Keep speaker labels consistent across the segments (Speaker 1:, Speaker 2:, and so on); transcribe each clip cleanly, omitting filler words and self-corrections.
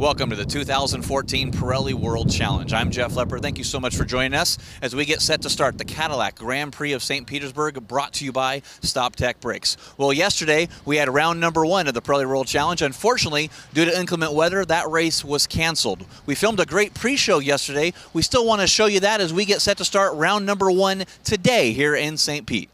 Speaker 1: Welcome to the 2014 Pirelli World Challenge. I'm Jeff Lepper. Thank you so much for joining us as we get set to start the Cadillac Grand Prix of St. Petersburg, brought to you by StopTech Brakes. Well, yesterday we had round number 1 of the Pirelli World Challenge. Unfortunately, due to inclement weather, that race was canceled. We filmed a great pre-show yesterday. We still want to show you that as we get set to start round number 1 today here in St. Pete.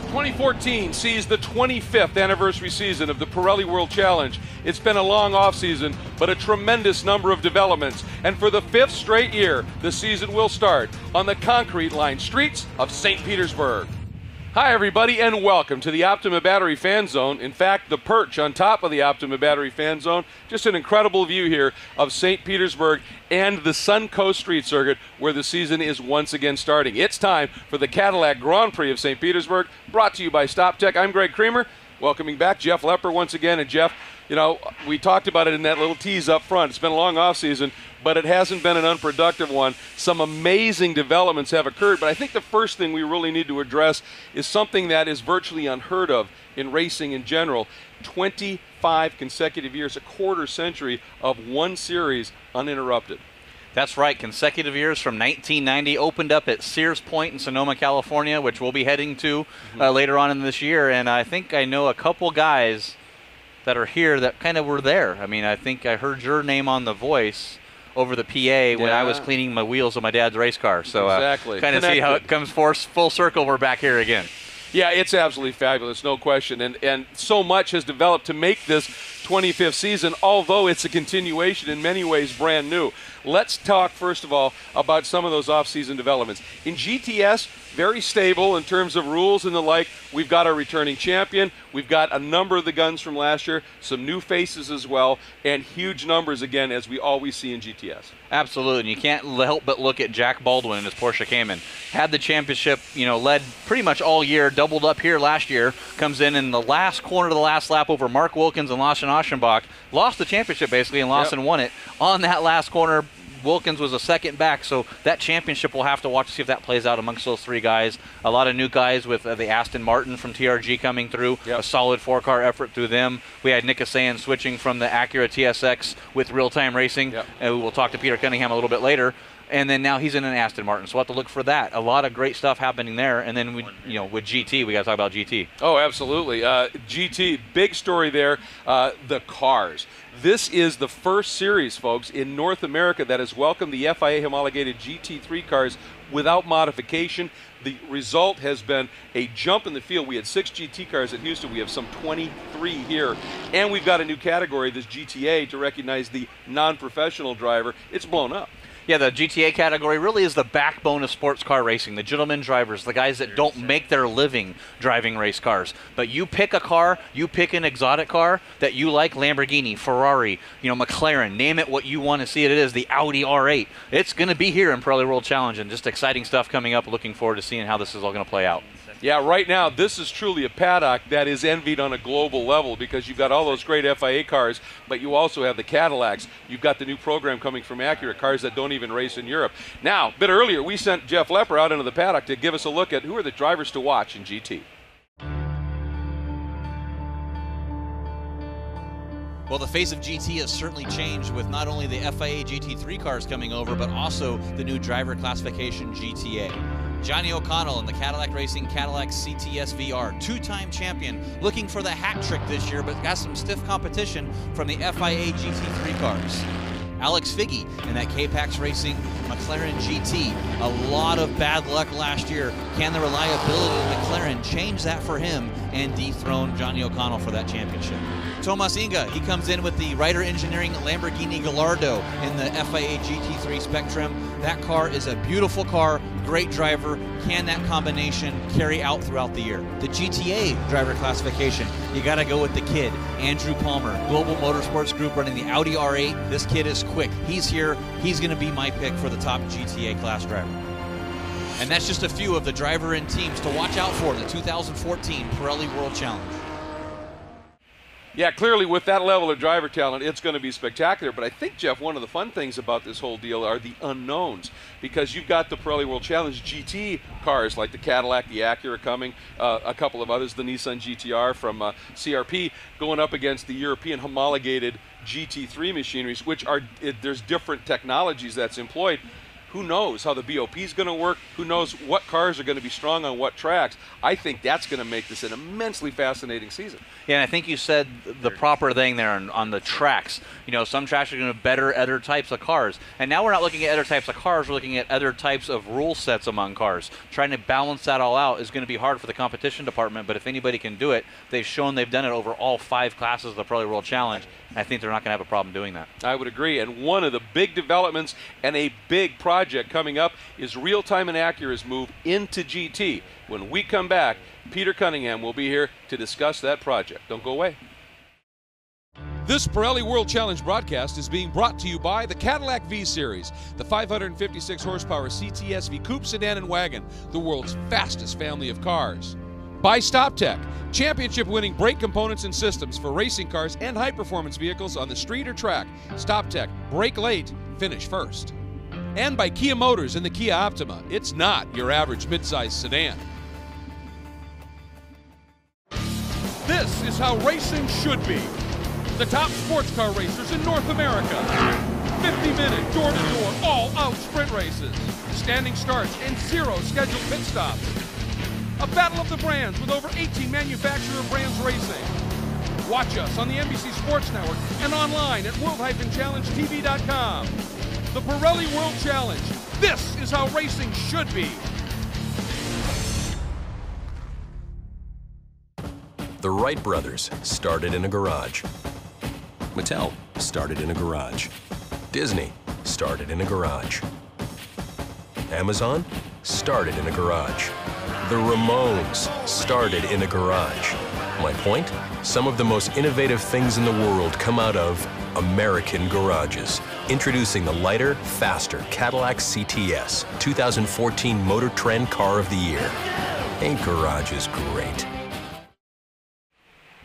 Speaker 2: 2014 sees the 25th anniversary season of the Pirelli World Challenge. It's been a long off-season, but a tremendous number of developments. And for the 5th straight year, the season will start on the concrete-lined streets of St. Petersburg. Hi everybody, and welcome to the Optima Battery Fan Zone. In fact, the perch on top of the Optima Battery Fan Zone. Just an incredible view here of St. Petersburg and the Suncoast Street Circuit, where the season is once again starting. It's time for the Cadillac Grand Prix of St. Petersburg, brought to you by StopTech. I'm Greg Creamer, welcoming back Jeff Lepper once again. And Jeff, you know, we talked about it in that little tease up front. It's been a long off season, but it hasn't been an unproductive one. Some amazing developments have occurred, but I think the first thing we really need to address is something that is virtually unheard of in racing in general. 25 consecutive years, a quarter century of one series uninterrupted.
Speaker 1: That's right, consecutive years from 1990, opened up at Sears Point in Sonoma, California, which we'll be heading to later on in this year. And I think I know a couple guys that are here that kind of were there. I mean, I think I heard your name on the voice over the PA when I was cleaning my wheels of my dad's race car. So
Speaker 2: exactly.
Speaker 1: Kind of see how it comes full circle. We're back here again.
Speaker 2: Yeah, it's absolutely fabulous, no question. And so much has developed to make this 25th season, although it's a continuation in many ways brand new. Let's talk, first of all, about some of those off-season developments. In GTS, very stable in terms of rules and the like. We've got our returning champion. We've got a number of the guns from last year, some new faces as well, and huge numbers again, as we always see in GTS.
Speaker 1: Absolutely, and you can't help but look at Jack Baldwin and his Porsche Cayman. Had the championship, you know, led pretty much all year, doubled up here last year, comes in the last corner of the last lap over Mark Wilkins and Lawson Aschenbach, lost the championship basically, and Lawson won it. On that last corner, Wilkins was a second back, so that championship we'll have to watch to see if that plays out amongst those three guys. A lot of new guys with the Aston Martin from TRG coming through, a solid four-car effort through them. We had Nick Asayan switching from the Acura TSX with real-time racing, and we'll talk to Peter Cunningham a little bit later. And then now he's in an Aston Martin, so we'll have to look for that. A lot of great stuff happening there. And then, with GT, we got to talk about GT. Oh, absolutely.
Speaker 2: GT, big story there. The cars. This is the first series, folks, in North America that has welcomed the FIA homologated GT3 cars without modification. The result has been a jump in the field. We had 6 GT cars at Houston. We have some 23 here. And we've got a new category, this GTA, to recognize the non-professional driver. It's blown up.
Speaker 1: Yeah, the GTA category really is the backbone of sports car racing. The gentleman drivers, the guys that don't make their living driving race cars. But you pick a car, you pick an exotic car that you like, Lamborghini, Ferrari, McLaren, name it what you want to see it is, the Audi R8. It's going to be here in Pirelli World Challenge, and just exciting stuff coming up. Looking forward to seeing how this is all going to play out.
Speaker 2: Yeah, right now, this is truly a paddock that is envied on a global level, because you've got all those great FIA cars, but you also have the Cadillacs. You've got the new program coming from Acura, cars that don't even race in Europe. Now, a bit earlier, we sent Jeff Lepper out into the paddock to give us a look at who are the drivers to watch in GT.
Speaker 1: Well, the face of GT has certainly changed with not only the FIA GT3 cars coming over, but also the new driver classification GTA. Johnny O'Connell in the Cadillac Racing Cadillac CTS VR, 2-time champion, looking for the hat trick this year, but got some stiff competition from the FIA GT3 cars. Alex Figge in that K-Pax Racing McLaren GT. A lot of bad luck last year. Can the reliability of McLaren change that for him and dethrone Johnny O'Connell for that championship? Tomas Inga, he comes in with the Ryder Engineering Lamborghini Gallardo in the FIA GT3 Spectrum. That car is a beautiful car, great driver. Can that combination carry out throughout the year? The GTA driver classification, you got to go with the kid, Andrew Palmer, Global Motorsports Group running the Audi R8. This kid is quick. He's here. He's going to be my pick for the top GTA class driver. And that's just a few of the driver and teams to watch out for in the 2014 Pirelli World Challenge.
Speaker 2: Yeah, clearly with that level of driver talent, it's going to be spectacular. But I think, Jeff, one of the fun things about this whole deal are the unknowns, because you've got the Pirelli World Challenge GT cars like the Cadillac, the Acura coming, a couple of others, the Nissan GTR from CRP, going up against the European homologated GT3 machineries, which are, there's different technologies that's employed. Who knows how the BOP is going to work? Who knows what cars are going to be strong on what tracks? I think that's going to make this an immensely fascinating season.
Speaker 1: Yeah, and I think you said the proper thing there on the tracks. You know, some tracks are going to better other types of cars. And now we're not looking at other types of cars, we're looking at other types of rule sets among cars. Trying to balance that all out is going to be hard for the competition department, but if anybody can do it, they've shown they've done it over all 5 classes of the Pirelli World Challenge. I think they're not going to have a problem doing that.
Speaker 2: I would agree. And one of the big developments and a big project coming up is Real-Time and Acura's move into GT. When we come back, Peter Cunningham will be here to discuss that project. Don't go away. This Pirelli World Challenge broadcast is being brought to you by the Cadillac V-Series, the 556 horsepower CTS V coupe, sedan, and wagon, the world's fastest family of cars. By StopTech, championship-winning brake components and systems for racing cars and high-performance vehicles on the street or track. StopTech, brake late, finish first. And by Kia Motors and the Kia Optima. It's not your average midsize sedan. This is how racing should be. The top sports car racers in North America. 50-minute, door-to-door, all-out sprint races. Standing starts and 0 scheduled pit stops. A battle of the brands with over 18 manufacturer brands racing. Watch us on the NBC Sports Network and online at world-challengetv.com. The Pirelli World Challenge. This is how racing should be.
Speaker 3: The Wright brothers started in a garage. Mattel started in a garage. Disney started in a garage. Amazon started in a garage. The Ramones started in a garage. My point? Some of the most innovative things in the world come out of American garages. Introducing the lighter, faster Cadillac CTS, 2014 Motor Trend Car of the Year. Ain't garages great?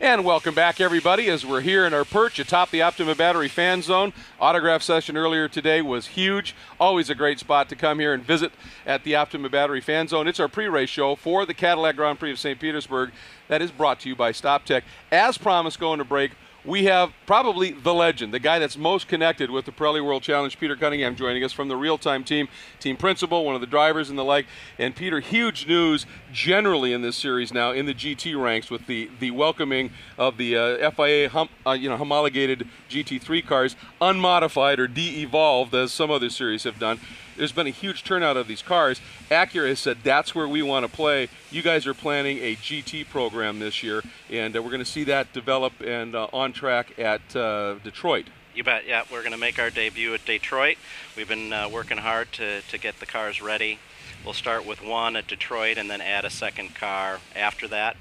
Speaker 2: And welcome back, everybody, as we're here in our perch atop the Optima Battery Fan Zone. Autograph session earlier today was huge. Always a great spot to come here and visit at the Optima Battery Fan Zone. It's our pre-race show for the Cadillac Grand Prix of St. Petersburg that is brought to you by StopTech. As promised, going to break, we have probably the legend, the guy that's most connected with the Pirelli World Challenge, Peter Cunningham, joining us from the Real-Time team, team principal, one of the drivers and the like. And Peter, huge news generally in this series now in the GT ranks with the welcoming of the FIA homologated GT3 cars, unmodified or de-evolved as some other series have done. There's been a huge turnout of these cars. Acura has said that's where we want to play. You guys are planning a GT program this year, and we're going to see that develop and on track at Detroit.
Speaker 4: You bet, yeah. We're going to make our debut at Detroit. We've been working hard to get the cars ready. We'll start with one at Detroit and then add a second car after that.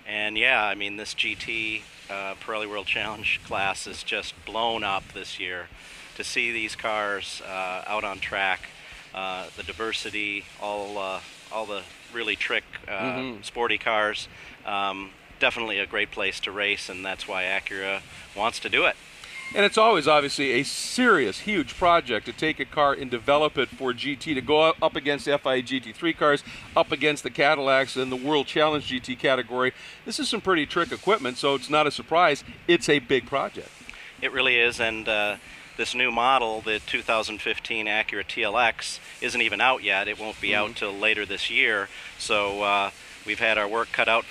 Speaker 4: And yeah, I mean, this GT Pirelli World Challenge class is just blown up this year. To see these cars out on track, the diversity, all the really trick sporty cars, definitely a great place to race, and that's why Acura wants to do it.
Speaker 2: And it's always obviously a serious, huge project to take a car and develop it for GT, to go up against FIA GT3 cars, up against the Cadillacs in the World Challenge GT category. This is some pretty trick equipment, so it's not a surprise. It's a big project.
Speaker 4: It really is, and this new model, the 2015 Acura TLX, isn't even out yet. It won't be out till later this year. So we've had our work cut out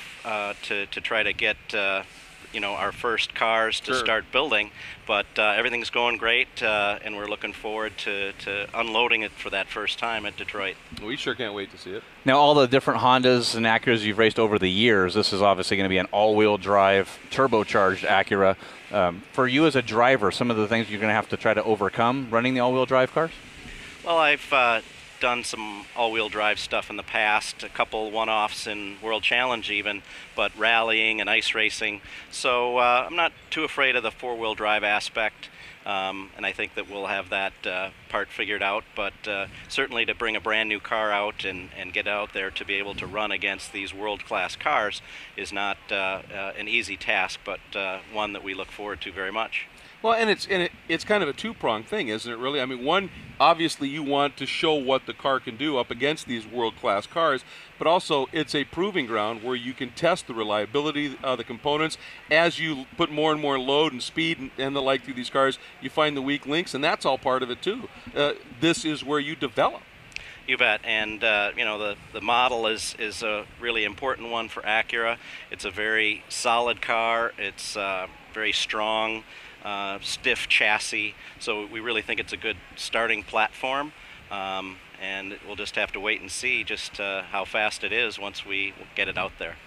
Speaker 4: to try to get our first cars to start building. But everything's going great, and we're looking forward to unloading it for that first time at Detroit.
Speaker 2: We sure can't wait to see it.
Speaker 1: Now, all the different Hondas and Acuras you've raced over the years, this is obviously going to be an all-wheel drive, turbocharged Acura. For you as a driver, some of the things you're going to have to try to overcome running the all-wheel drive cars?
Speaker 4: Well, I've done some all-wheel drive stuff in the past, a couple one-offs in World Challenge even, but rallying and ice racing. So I'm not too afraid of the four-wheel drive aspect. and I think that we'll have that part figured out. But certainly to bring a brand new car out and get out there to be able to run against these world-class cars is not an easy task, but one that we look forward to very much.
Speaker 2: Well, and it's kind of a two-pronged thing, isn't it, really? I mean, one, obviously you want to show what the car can do up against these world-class cars, but also it's a proving ground where you can test the reliability of the components. As you put more and more load and speed and the like through these cars, you find the weak links, and that's all part of it, too. This is where you develop.
Speaker 4: You bet, and you know, the model is a really important one for Acura. It's a very solid car. It's very strong. Stiff chassis, so we really think it's a good starting platform, and we'll just have to wait and see just how fast it is once we get it out there.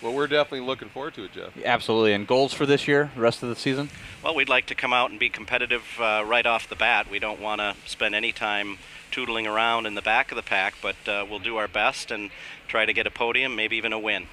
Speaker 2: Well, we're definitely looking forward to it, Jeff.
Speaker 1: Absolutely. And goals for this year, the rest of the season?
Speaker 4: Well, we'd like to come out and be competitive right off the bat. We don't want to spend any time tootling around in the back of the pack, but we'll do our best and try to get a podium, maybe even a win.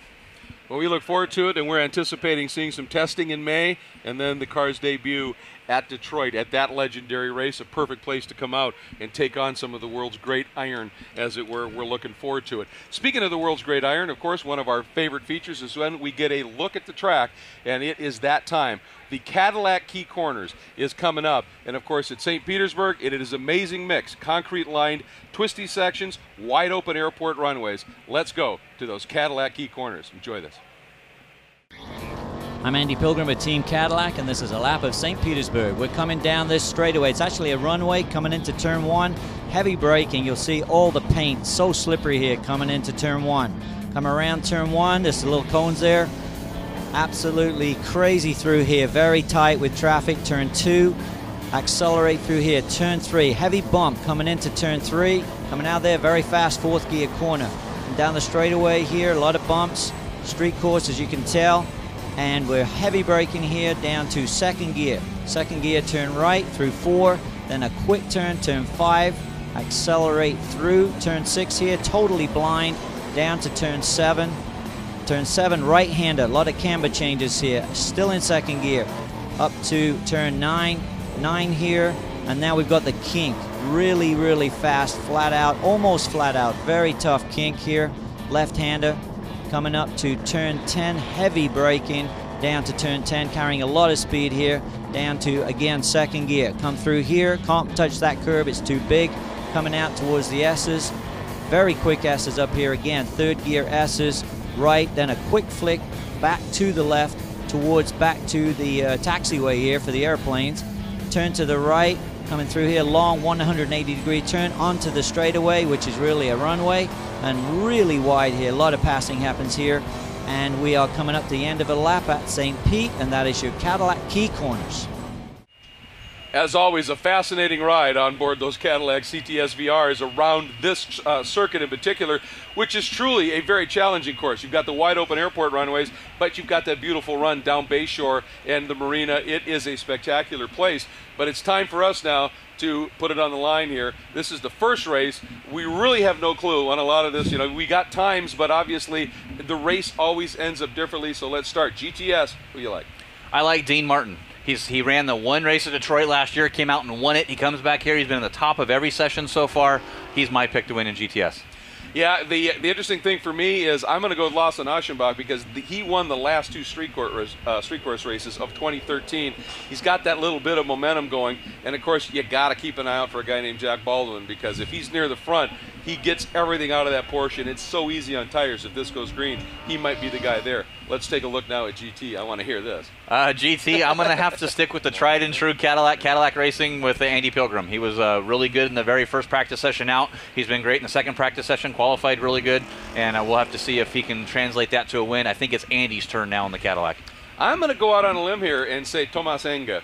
Speaker 2: Well, we look forward to it, and we're anticipating seeing some testing in May, and then the car's debut at Detroit at that legendary race, a perfect place to come out and take on some of the world's great iron, as it were. We're looking forward to it. Speaking of the world's great iron, of course, one of our favorite features is when we get a look at the track, and it is that time. The Cadillac Key Corners is coming up, and of course at St. Petersburg, it is an amazing mix. Concrete-lined, twisty sections, wide-open airport runways. Let's go to those Cadillac Key Corners. Enjoy this.
Speaker 5: I'm Andy Pilgrim with Team Cadillac, and this is a lap of St. Petersburg. We're coming down this straightaway. It's actually a runway coming into turn 1. Heavy braking. You'll see all the paint so slippery here coming into turn 1. Come around turn 1. There's the little cones there. Absolutely crazy through here. Very tight with traffic. Turn 2. Accelerate through here. Turn 3. Heavy bump coming into turn 3. Coming out there very fast. 4th gear corner. And down the straightaway here. A lot of bumps. Street course, as you can tell. And we're heavy braking here down to 2nd gear. 2nd gear, turn right through 4, then a quick turn, turn 5, accelerate through turn 6 here, totally blind, down to turn 7. Turn 7, right-hander, a lot of camber changes here, still in 2nd gear, up to turn 9, 9 here, and now we've got the kink, really, really fast, flat out, almost flat out, very tough kink here, left-hander. Coming up to turn 10, heavy braking, down to turn 10, carrying a lot of speed here, down to, again, 2nd gear. Come through here, can't touch that curb, it's too big. Coming out towards the S's, very quick S's up here again, 3rd gear S's, right, then a quick flick back to the left, towards back to the taxiway here for the airplanes. Turn to the right, coming through here, long 180-degree turn onto the straightaway, which is really a runway, and really wide here. A lot of passing happens here, and we are coming up to the end of a lap at St. Pete, and that is your Cadillac Key Corners.
Speaker 2: As always, a fascinating ride on board those Cadillac CTS VRs around this circuit in particular, which is truly a very challenging course. You've got the wide open airport runways, but you've got that beautiful run down Bayshore and the marina. It is a spectacular place, but it's time for us now to put it on the line here. This is the first race. We really have no clue on a lot of this. You know, we got times, but obviously the race always ends up differently. So let's start. GTS, who do you like?
Speaker 1: I like Dean Martin. He ran the one race at Detroit last year, came out and won it. He comes back here. He's been in the top of every session so far. He's my pick to win in GTS.
Speaker 2: Yeah, the interesting thing for me is I'm going to go with Lawson Aschenbach because he won the last 2 street course races of 2013. He's got that little bit of momentum going, and of course you got to keep an eye out for a guy named Jack Baldwin, because if he's near the front, he gets everything out of that Porsche, and it's so easy on tires. If this goes green, he might be the guy there. Let's take a look now at GT. I want to hear this.
Speaker 1: GT, I'm going to have to stick with the tried and true Cadillac Racing with Andy Pilgrim. He was really good in the very first practice session out. He's been great in the second practice session, qualified really good, and we'll have to see if he can translate that to a win. I think it's Andy's turn now in the Cadillac.
Speaker 2: I'm going to go out on a limb here and say Tomas Enga.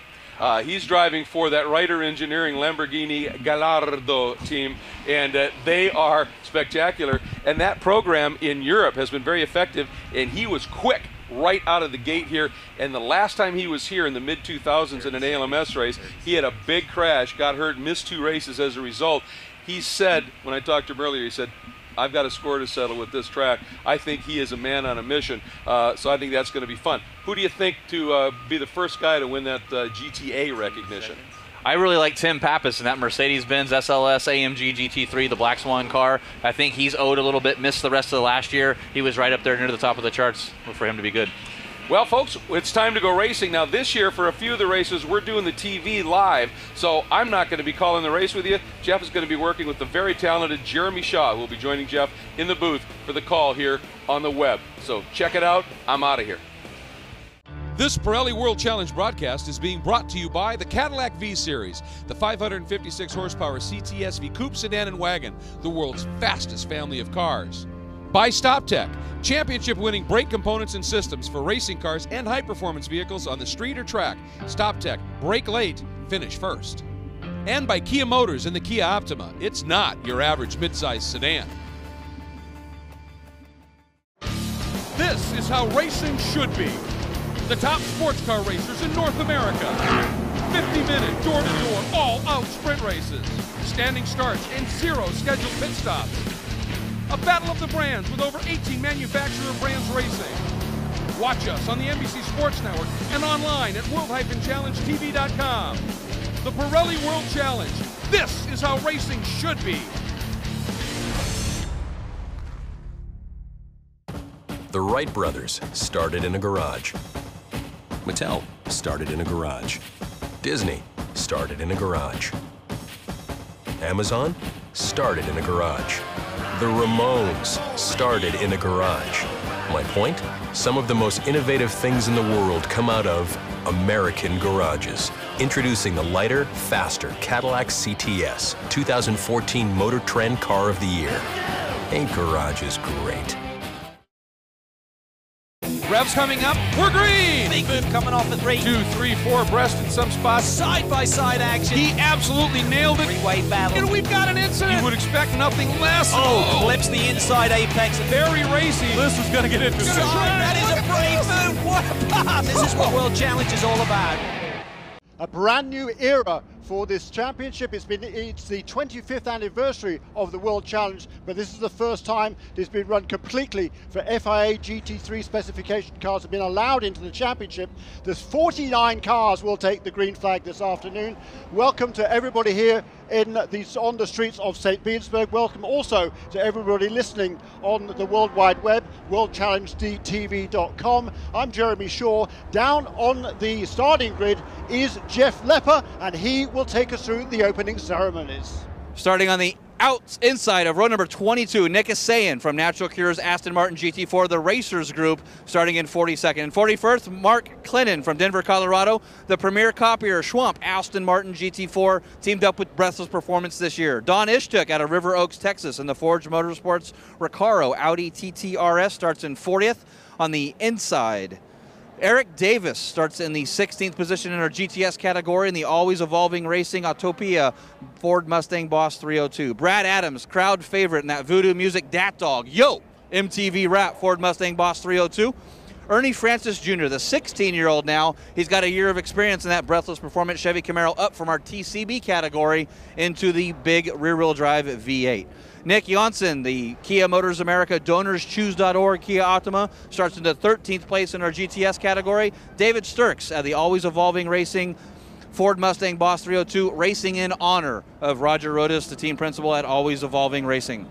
Speaker 2: He's driving for that Ryder Engineering Lamborghini Gallardo team, and they are spectacular. And that program in Europe has been very effective, and he was quick right out of the gate here. And the last time he was here in the mid-2000s in an ALMS race, he had a big crash, got hurt, missed 2 races as a result. He said, when I talked to him earlier, he said, I've got a score to settle with this track. I think he is a man on a mission, so I think that's going to be fun. Who do you think to be the first guy to win that GTA recognition?
Speaker 1: I really like Tim Pappas in that Mercedes-Benz SLS AMG GT3, the Black Swan car. I think he's owed a little bit, missed the rest of the last year. He was right up there near the top of the charts. Look for him to be good.
Speaker 2: Well, folks, it's time to go racing. Now, this year, for a few of the races, we're doing the TV live, so I'm not going to be calling the race with you. Jeff is going to be working with the very talented Jeremy Shaw, who will be joining Jeff in the booth for the call here on the web. So check it out. I'm out of here. This Pirelli World Challenge broadcast is being brought to you by the Cadillac V-Series, the 556 horsepower CTS-V coupe, sedan, and wagon, the world's fastest family of cars. By StopTech, championship-winning brake components and systems for racing cars and high-performance vehicles on the street or track. StopTech, brake late, finish first. And by Kia Motors and the Kia Optima. It's not your average midsize sedan. This is how racing should be. The top sports car racers in North America. 50-minute, door-to-door, all-out sprint races. Standing starts and 0 scheduled pit stops. A battle of the brands with over 18 manufacturer brands racing. Watch us on the NBC Sports Network and online at world-challengetv.com. The Pirelli World Challenge. This is how racing should be.
Speaker 3: The Wright brothers started in a garage. Mattel started in a garage. Disney started in a garage. Amazon started in a garage. The Ramones started in a garage. My point? Some of the most innovative things in the world come out of American garages. Introducing the lighter, faster Cadillac CTS, 2014 Motor Trend Car of the Year. Ain't garages great?
Speaker 2: Revs coming up, we're green!
Speaker 6: Big move coming off the 3.
Speaker 2: 2, 3, 4 breast in some spots.
Speaker 6: Side-by-side action.
Speaker 2: He absolutely nailed it.
Speaker 6: Three-way battle.
Speaker 2: And we've got an incident. You would expect nothing less.
Speaker 6: Clips the inside apex.
Speaker 2: Very racy. This is going to get interesting.
Speaker 6: That is a brave move. What a pass. This is what World Challenge is all about.
Speaker 7: A brand new era for this championship. It's the 25th anniversary of the World Challenge, but this is the first time it's been run completely for FIA GT3 specification cars have been allowed into the championship. There's 49 cars will take the green flag this afternoon. Welcome to everybody here on the streets of St. Petersburg. Welcome also to everybody listening on the World Wide Web, worldchallengetv.com. I'm Jeremy Shaw. Down on the starting grid is Jeff Lepper, and he will take us through the opening ceremonies.
Speaker 1: Starting on the inside of row number 22, Nick Isayan from Natural Cure's Aston Martin GT4, the Racers Group, starting in 42nd. And 41st, Mark Clinton from Denver, Colorado, the premier copier, Schwamp, Aston Martin GT4, teamed up with Breathless Performance this year. Don Ishtuk out of River Oaks, Texas, in the Forge Motorsports Recaro Audi TTRS starts in 40th. On the inside, Eric Davis starts in the 16th position in our GTS category in the always evolving racing Autopia Ford Mustang Boss 302. Brad Adams, crowd favorite in that Voodoo Music Dat Dog, MTV Rap Ford Mustang Boss 302. Ernie Francis Jr., the 16-year-old now, he's got a year of experience in that Breathless Performance Chevy Camaro, up from our TCB category into the big rear-wheel drive V8. Nick Janssen, the Kia Motors America DonorsChoose.org Kia Optima, starts into 13th place in our GTS category. David Sturks at the always evolving racing Ford Mustang Boss 302, racing in honor of Roger Rodas, the team principal at Always Evolving Racing.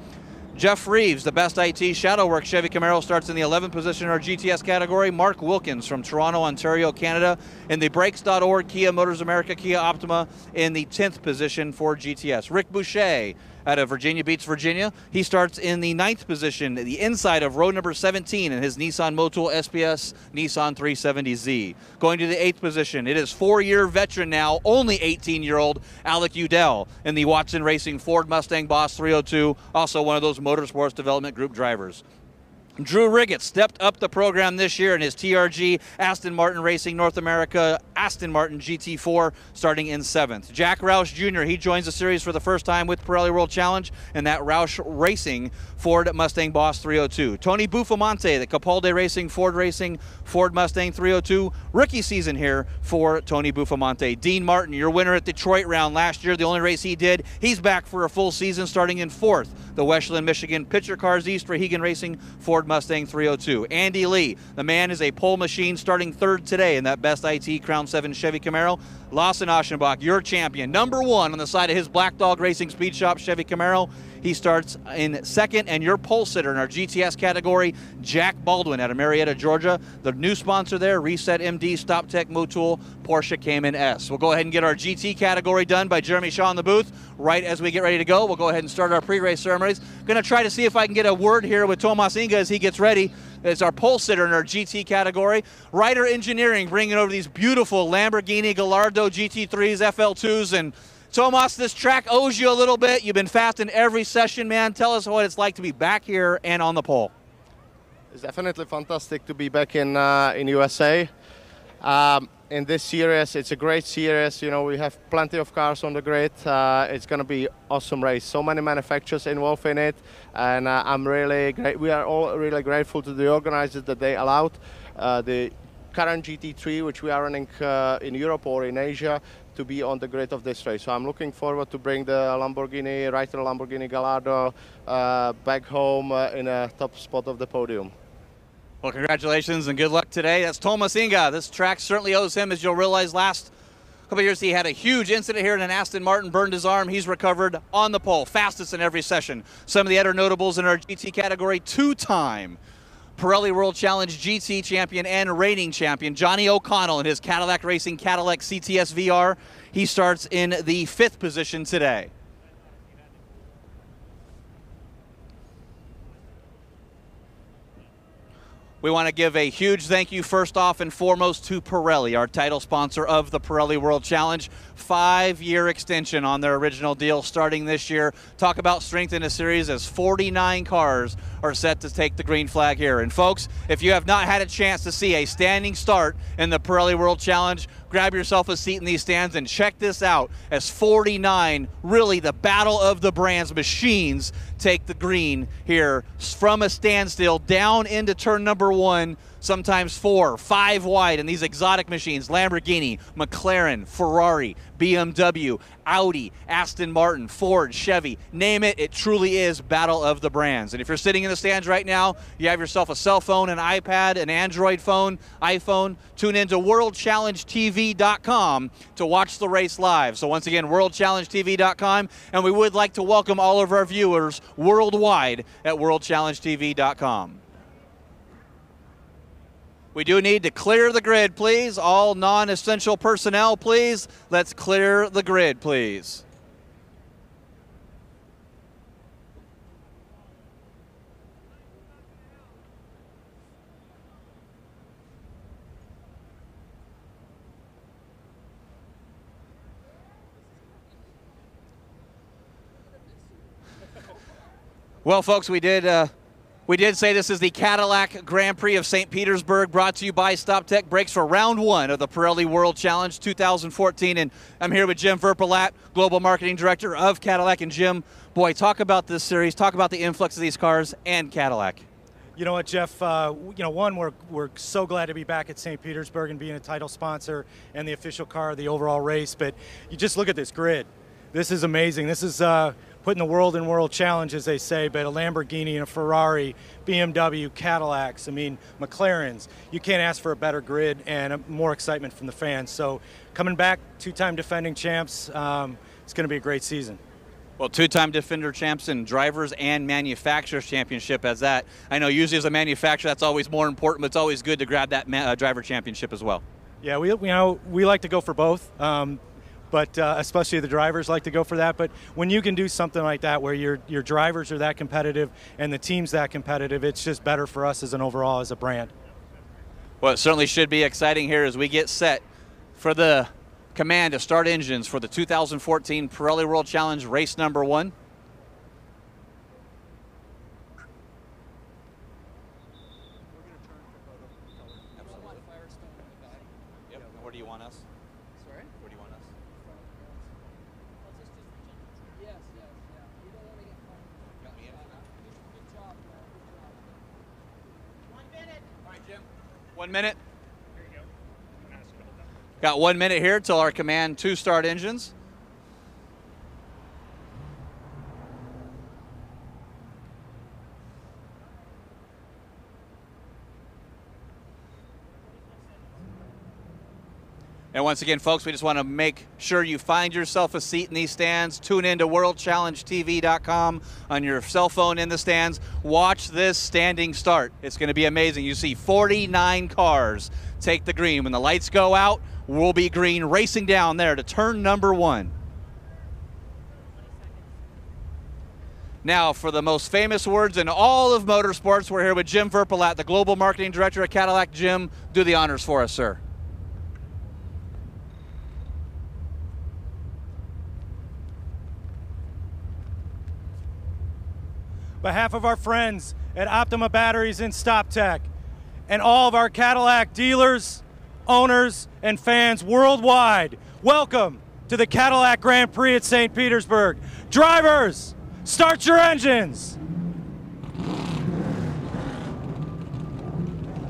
Speaker 1: Jeff Reeves, the Best IT Shadowworks Chevy Camaro, starts in the 11th position in our GTS category. Mark Wilkins from Toronto, Ontario, Canada, in the Brakes.org Kia Motors America Kia Optima in the 10th position for GTS. Rick Boucher out of Virginia Beach, Virginia, he starts in the 9th position, the inside of row number 17 in his Nissan Motul SPS Nissan 370Z. Going to the 8th position, it is 4-year veteran now, only 18-year-old Alec Udell in the Watson Racing Ford Mustang Boss 302, also one of those Motorsports Development Group drivers. Drew Riggett stepped up the program this year in his TRG Aston Martin Racing North America Aston Martin GT4, starting in 7th. Jack Roush Jr., he joins the series for the first time with Pirelli World Challenge and that Roush Racing Ford Mustang Boss 302. Tony Buffamante, the Capaldi Racing Ford Mustang 302. Rookie season here for Tony Buffamante. Dean Martin, your winner at Detroit round last year, the only race he did. He's back for a full season starting in 4th. The Westland, Michigan Pitcher Cars East Rahegan Racing Ford Mustang 302. Andy Lee, the man is a pole machine, starting 3rd today in that Best IT Crown 7 Chevy Camaro. Lawson Aschenbach, your champion, number 1 on the side of his Black Dog Racing Speed Shop Chevy Camaro. He starts in 2nd, and your pole sitter in our GTS category, Jack Baldwin out of Marietta, Georgia. The new sponsor there, Reset MD, StopTech Motul, Porsche Cayman S. We'll go ahead and get our GT category done by Jeremy Shaw in the booth. Right as we get ready to go, we'll go ahead and start our pre-race ceremonies. Going to try to see if I can get a word here with Tomas Inga as he gets ready. It's our pole sitter in our GT category. Ryder Engineering bringing over these beautiful Lamborghini Gallardo GT3s, FL2s, and Tomas, this track owes you a little bit. You've been fast in every session, man. Tell us what it's like to be back here and on the pole.
Speaker 8: It's definitely fantastic to be back in USA. In this series, it's a great series. You know, we have plenty of cars on the grid. It's going to be awesome race. So many manufacturers involved in it, and I'm really great. We are all really grateful to the organizers that they allowed the current GT3, which we are running in Europe or in Asia, to be on the grid of this race. So I'm looking forward to bring the Lamborghini, Ryder Lamborghini Gallardo back home in a top spot of the podium.
Speaker 1: Well, congratulations and good luck today. That's Tomas Inga. This track certainly owes him, as you'll realize, last couple of years he had a huge incident here in an Aston Martin, burned his arm. He's recovered on the pole, fastest in every session. Some of the other notables in our GT category, 2-time Pirelli World Challenge GT champion and reigning champion, Johnny O'Connell in his Cadillac Racing Cadillac CTS VR. He starts in the 5th position today. We want to give a huge thank you first off and foremost to Pirelli, our title sponsor of the Pirelli World Challenge. 5-year extension on their original deal starting this year. Talk about strength in a series as 49 cars are set to take the green flag here. And folks, if you have not had a chance to see a standing start in the Pirelli World Challenge, grab yourself a seat in these stands and check this out as 49, really the battle of the brands machines, take the green here from a standstill down into turn number 1, sometimes 4, 5 wide in these exotic machines. Lamborghini, McLaren, Ferrari, BMW, Audi, Aston Martin, Ford, Chevy, name it, it truly is battle of the brands. And if you're sitting in the stands right now, you have yourself a cell phone, an iPad, an Android phone, iPhone, tune into worldchallengetv.com to watch the race live. So once again, worldchallengetv.com, and we would like to welcome all of our viewers worldwide at worldchallengetv.com. We do need to clear the grid, please. All non-essential personnel, please. Let's clear the grid, please. Well, folks, we did say this is the Cadillac Grand Prix of St. Petersburg, brought to you by StopTech. Brakes for round 1 of the Pirelli World Challenge 2014. And I'm here with Jim Verpalat, Global Marketing Director of Cadillac. And Jim, boy, talk about this series. Talk about the influx of these cars and Cadillac.
Speaker 9: You know what, Jeff? One, we're so glad to be back at St. Petersburg and being a title sponsor and the official car of the overall race. But you just look at this grid. This is amazing. This is putting the world in world challenge, as they say, but a Lamborghini and a Ferrari, BMW, Cadillacs, I mean, McLarens. You can't ask for a better grid and more excitement from the fans. So coming back, 2-time defending champs, it's going to be a great season.
Speaker 1: Well, 2-time defender champs in drivers and manufacturers championship as that. I know usually as a manufacturer that's always more important, but it's always good to grab that driver championship as well.
Speaker 9: Yeah, we like to go for both. But especially the drivers like to go for that. But when you can do something like that where your drivers are that competitive and the team's that competitive, it's just better for us as an overall, as a brand.
Speaker 1: Well, it certainly should be exciting here as we get set for the command to start engines for the 2014 Pirelli World Challenge race number 1. want us? Sorry? Where do you want us?
Speaker 10: Yes, yeah. You don't want to get caught.
Speaker 1: Got me in for that.
Speaker 10: Good job, man. Good job. 1 minute.
Speaker 1: All right, Jim. 1 minute. Here you go. Got 1 minute here till our command 2 start engines. And once again, folks, we just want to make sure you find yourself a seat in these stands. Tune in to worldchallengetv.com on your cell phone in the stands. Watch this standing start. It's going to be amazing. You see 49 cars take the green. When the lights go out, we'll be green racing down there to turn number 1. Now, for the most famous words in all of motorsports, we're here with Jim Verpalat, the Global Marketing Director at Cadillac. Jim, do the honors for us, sir.
Speaker 9: On behalf of our friends at Optima Batteries and StopTech and all of our Cadillac dealers, owners, and fans worldwide, welcome to the Cadillac Grand Prix at St. Petersburg. Drivers, start your engines.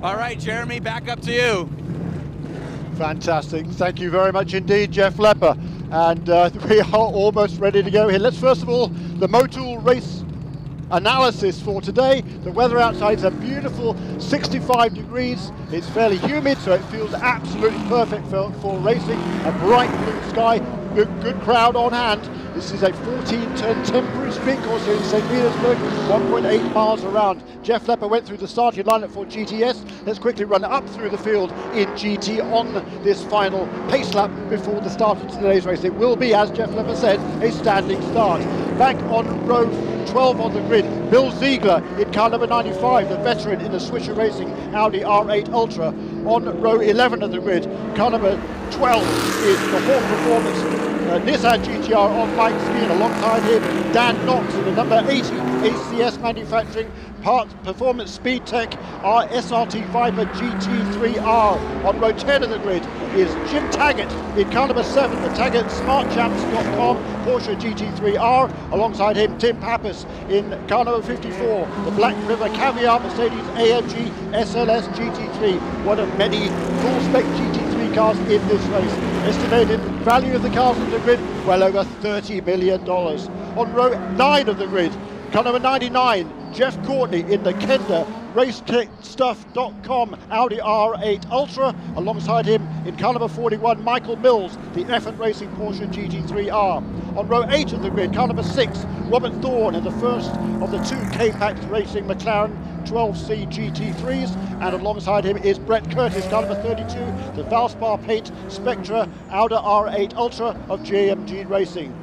Speaker 1: All right, Jeremy, back up to you.
Speaker 7: Fantastic. Thank you very much indeed, Jeff Lepper. And we are almost ready to go here. Let's first of all, the Motul race analysis for today. The weather outside is a beautiful 65 degrees. It's fairly humid, so it feels absolutely perfect for racing. A bright blue sky, good crowd on hand. This is a 14-turn temporary street course here in St. Petersburg, 1.8 miles around. Jeff Lepper went through the starting lineup for GTS. Let's quickly run up through the field in GT on this final pace lap before the start of today's race. It will be, as Jeff Lepper said, a standing start. Back on row 12 on the grid, Bill Ziegler in car number 95, the veteran in the Swisher Racing Audi R8 Ultra. On row 11 of the grid, car number 12 is the Hawk Performance Nissan GTR on Mike Skeen. Alongside him, Dan Knox in the number 80 ACS Manufacturing Performance Speed Tech SRT Viper GT3R. On row 10 of the grid is Jim Taggart in car number 7, the Taggart SmartChamps.com Porsche GT3R. Alongside him, Tim Pappas in car number 54, the Black River Caviar Mercedes AMG SLS GT3. One of many full-spec GT3 cars in this race. Estimated value of the cars on the grid, well over $30 million. On row 9 of the grid, car number 99, Jeff Courtney in the Kenda RaceTechStuff.com Audi R8 Ultra. Alongside him in car number 41, Michael Mills, the F1 Racing Porsche GT3R. On row 8 of the grid, car number 6, Robert Thorne in the first of the 2 K-Pax Racing McLaren 12C GT3s, and alongside him is Brett Curtis, car number 32, the Valspar Paint Spectra Audi R8 Ultra of JMG Racing.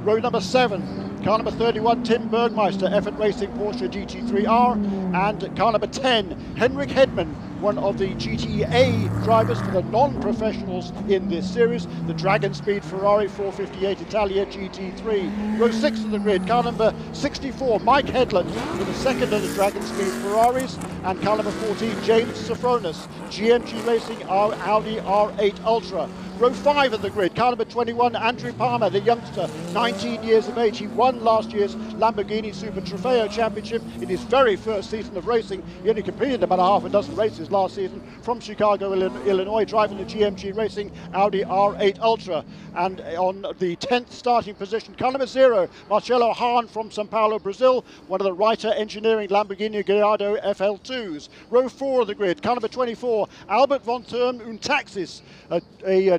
Speaker 7: Row number 7, car number 31, Tim Bergmeister, F1 Racing Porsche GT3R, and car number 10, Henrik Hedman, one of the GTA drivers for the non-professionals in this series, the Dragon Speed Ferrari 458 Italia GT3. Row 6 of the grid, car number 64, Mike Hedlund, for the second of the Dragon Speed Ferraris, and car number 14, James Safronis, GMG Racing Audi R8 Ultra. Row 5 of the grid, car number 21, Andrew Palmer, the youngster, 19 years of age. He won last year's Lamborghini Super Trofeo Championship in his very first season of racing. He only competed about half a dozen races last season from Chicago, Illinois, driving the GMG Racing Audi R8 Ultra. And on the 10th starting position, car number 0, Marcelo Hahn from Sao Paulo, Brazil, one of the Reiter Engineering Lamborghini Gallardo FL2s. Row 4 of the grid, car number 24, Albert von Thurm und Taxis, a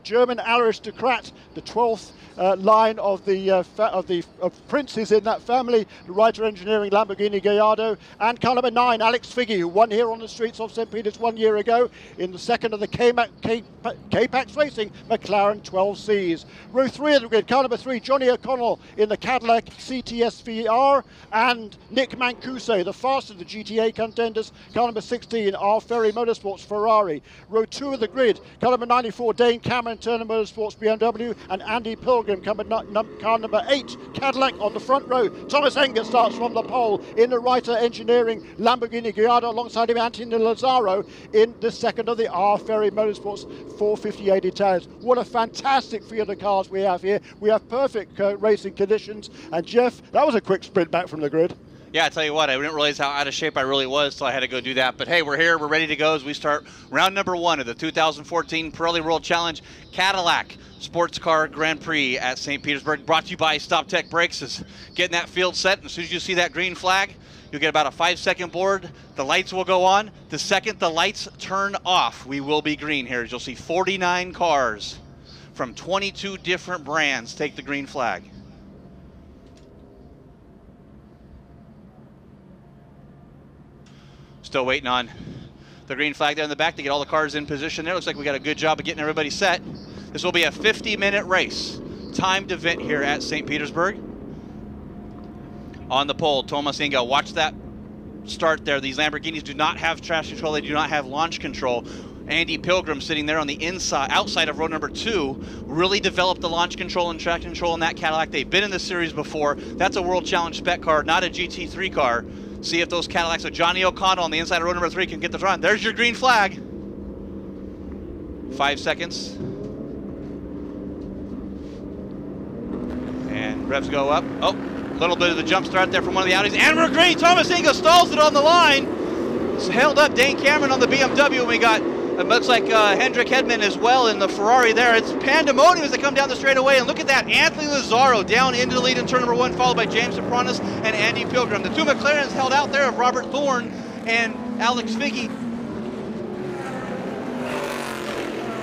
Speaker 7: German aristocrat, the 12th line of the princes in that family, the Reiter Engineering Lamborghini Gallardo, and car number 9, Alex Figge, who won here on the streets of St. Peters 1 year ago in the second of the K-Pax Racing McLaren 12Cs. Row 3 of the grid, car number 3, Johnny O'Connell in the Cadillac CTS VR, and Nick Mancuso, the fastest of the GTA contenders, car number 16, R Ferry Motorsports Ferrari. Row 2 of the grid, car number 94, Dane Cameron Turner Motorsports BMW, and Andy Pilgrim, car number 8, Cadillac on the front row. Thomas Enger starts from the pole in the Reiter Engineering Lamborghini Gallardo. Alongside him, Anthony Lazzaro in the second of the R Ferry Motorsports 458 Italians. What a fantastic field of cars we have here. We have perfect racing conditions. And Jeff, that was a quick sprint back from the grid.
Speaker 1: Yeah, I tell you what, I didn't realize how out of shape I really was, so I had to go do that. But hey, we're here, we're ready to go as we start round number 1 of the 2014 Pirelli World Challenge Cadillac Sports Car Grand Prix at St. Petersburg. Brought to you by StopTech Brakes. Is getting that field set, and as soon as you see that green flag, you'll get about a 5-second board. The lights will go on. The second the lights turn off, we will be green here. As you'll see 49 cars from 22 different brands take the green flag. Still waiting on the green flag there in the back to get all the cars in position there. Looks like we got a good job of getting everybody set. This will be a 50-minute race, timed event here at St. Petersburg. On the pole, Thomas Inga, watch that start there. These Lamborghinis do not have traction control, they do not have launch control. Andy Pilgrim sitting there on the inside, outside of row number 2, really developed the launch control and traction control in that Cadillac. They've been in the series before. That's a World Challenge spec car, not a GT3 car. See if those Cadillacs of Johnny O'Connell on the inside of row number 3 can get the run. There's your green flag. 5 seconds. And revs go up. Oh, a little bit of the jump start there from one of the Audis. And we're green. Thomas Inga stalls it on the line. It's held up Dane Cameron on the BMW. And we got, it looks like Hendrik Hedman as well in the Ferrari there. It's pandemonium as they come down the straightaway. And look at that, Anthony Lazzaro down into the lead in turn number 1, followed by James Sopranos and Andy Pilgrim. The 2 McLarens held out there of Robert Thorne and Alex Figge.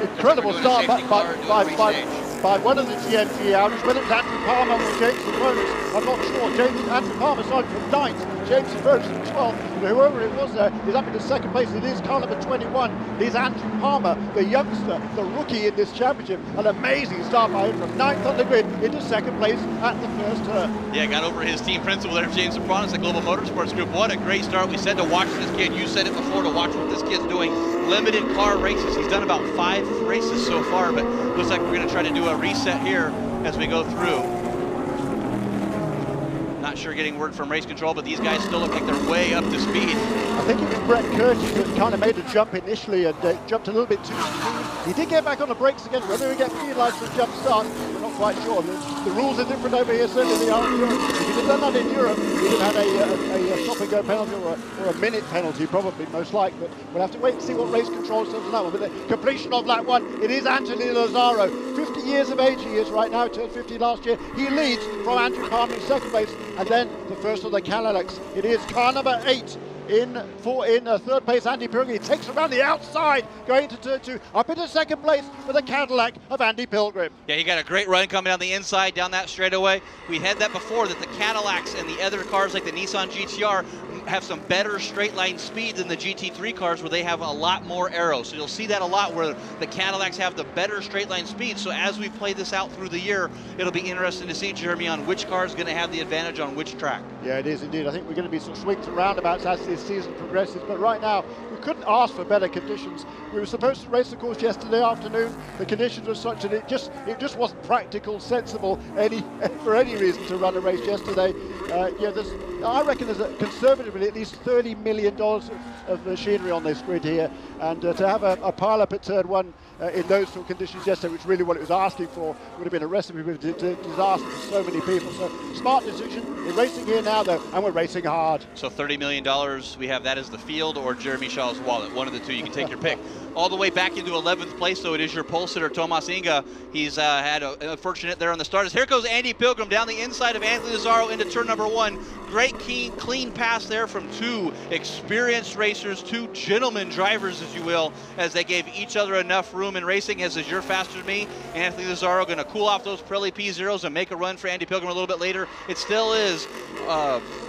Speaker 7: Incredible start by one of the TNT Audis, whether it's Andrew Palmer or James Sopranos, I'm not sure. Andrew Palmer started from 9th, James Sopranos from 12th. Whoever it was there is up into 2nd place. It is car number 21. It is Andrew Palmer, the youngster, the rookie in this championship. An amazing start by him from 9th on the grid into 2nd place at the first turn.
Speaker 1: Yeah, got over his team principal there, James Sopranos, the Global Motorsports Group. What a great start. We said to watch this kid. You said it before, to watch what this kid's doing. Limited car races. He's done about 5 races so far, but looks like we're going to try to do a reset here as we go through. Not sure getting word from race control, but these guys still look like they're way up to speed.
Speaker 7: I think it was Brett Curtis that kind of made a jump initially and jumped a little bit too soon. He did get back on the brakes again. Whether he gets penalised for a jump start, we're not quite sure. The rules are different over here, certainly they are in Europe. If he'd have done that in Europe, he'd have had a stop-and-go penalty or a minute penalty, probably, most likely. But we'll have to wait and see what race control says on that one. But the completion of lap 1, it is Anthony Lazzaro. 50 years of age he is right now, turned 50 last year. He leads from Andrew Palmer in 2nd place. And then the first of the Cadillacs, it is car number 8 in 3rd place, Andy Pilgrim. He takes around the outside, going into turn 2, up into 2nd place with a Cadillac of Andy Pilgrim.
Speaker 1: Yeah, he got a great run coming down the inside, down that straightaway. We had that before, that the Cadillacs and the other cars like the Nissan GTR have some better straight line speed than the GT3 cars, where they have a lot more arrows. So you'll see that a lot, where the Cadillacs have the better straight line speed. So as we play this out through the year, it'll be interesting to see, Jeremy, on which car is going to have the advantage on which track.
Speaker 7: Yeah, it is indeed. I think we're going to be some swings and roundabouts as this season progresses, but right now we couldn't ask for better conditions. We were supposed to race the course yesterday afternoon. The conditions were such that it just wasn't practical, sensible for any reason to run a race yesterday. I reckon there's conservatively at least $30 million of machinery on this grid here, and to have a pile-up at turn 1 in those sort of conditions yesterday, which really what it was asking for, would have been a recipe for disaster for so many people. So smart decision. We're racing here now though, and we're racing hard.
Speaker 1: So $30 million, we have that as the field or Jeremy Shaw's wallet. One of the two, you can take your pick. All the way back into 11th place, so it is your pole sitter, Thomas Inga. He's had an unfortunate there on the starters. Here goes Andy Pilgrim down the inside of Anthony Lazzaro into turn number 1. Great clean pass there from 2 experienced racers, 2 gentleman drivers, as you will, as they gave each other enough room in racing. As you're faster than me, Anthony Lazzaro going to cool off those Pirelli P0s and make a run for Andy Pilgrim a little bit later. It still is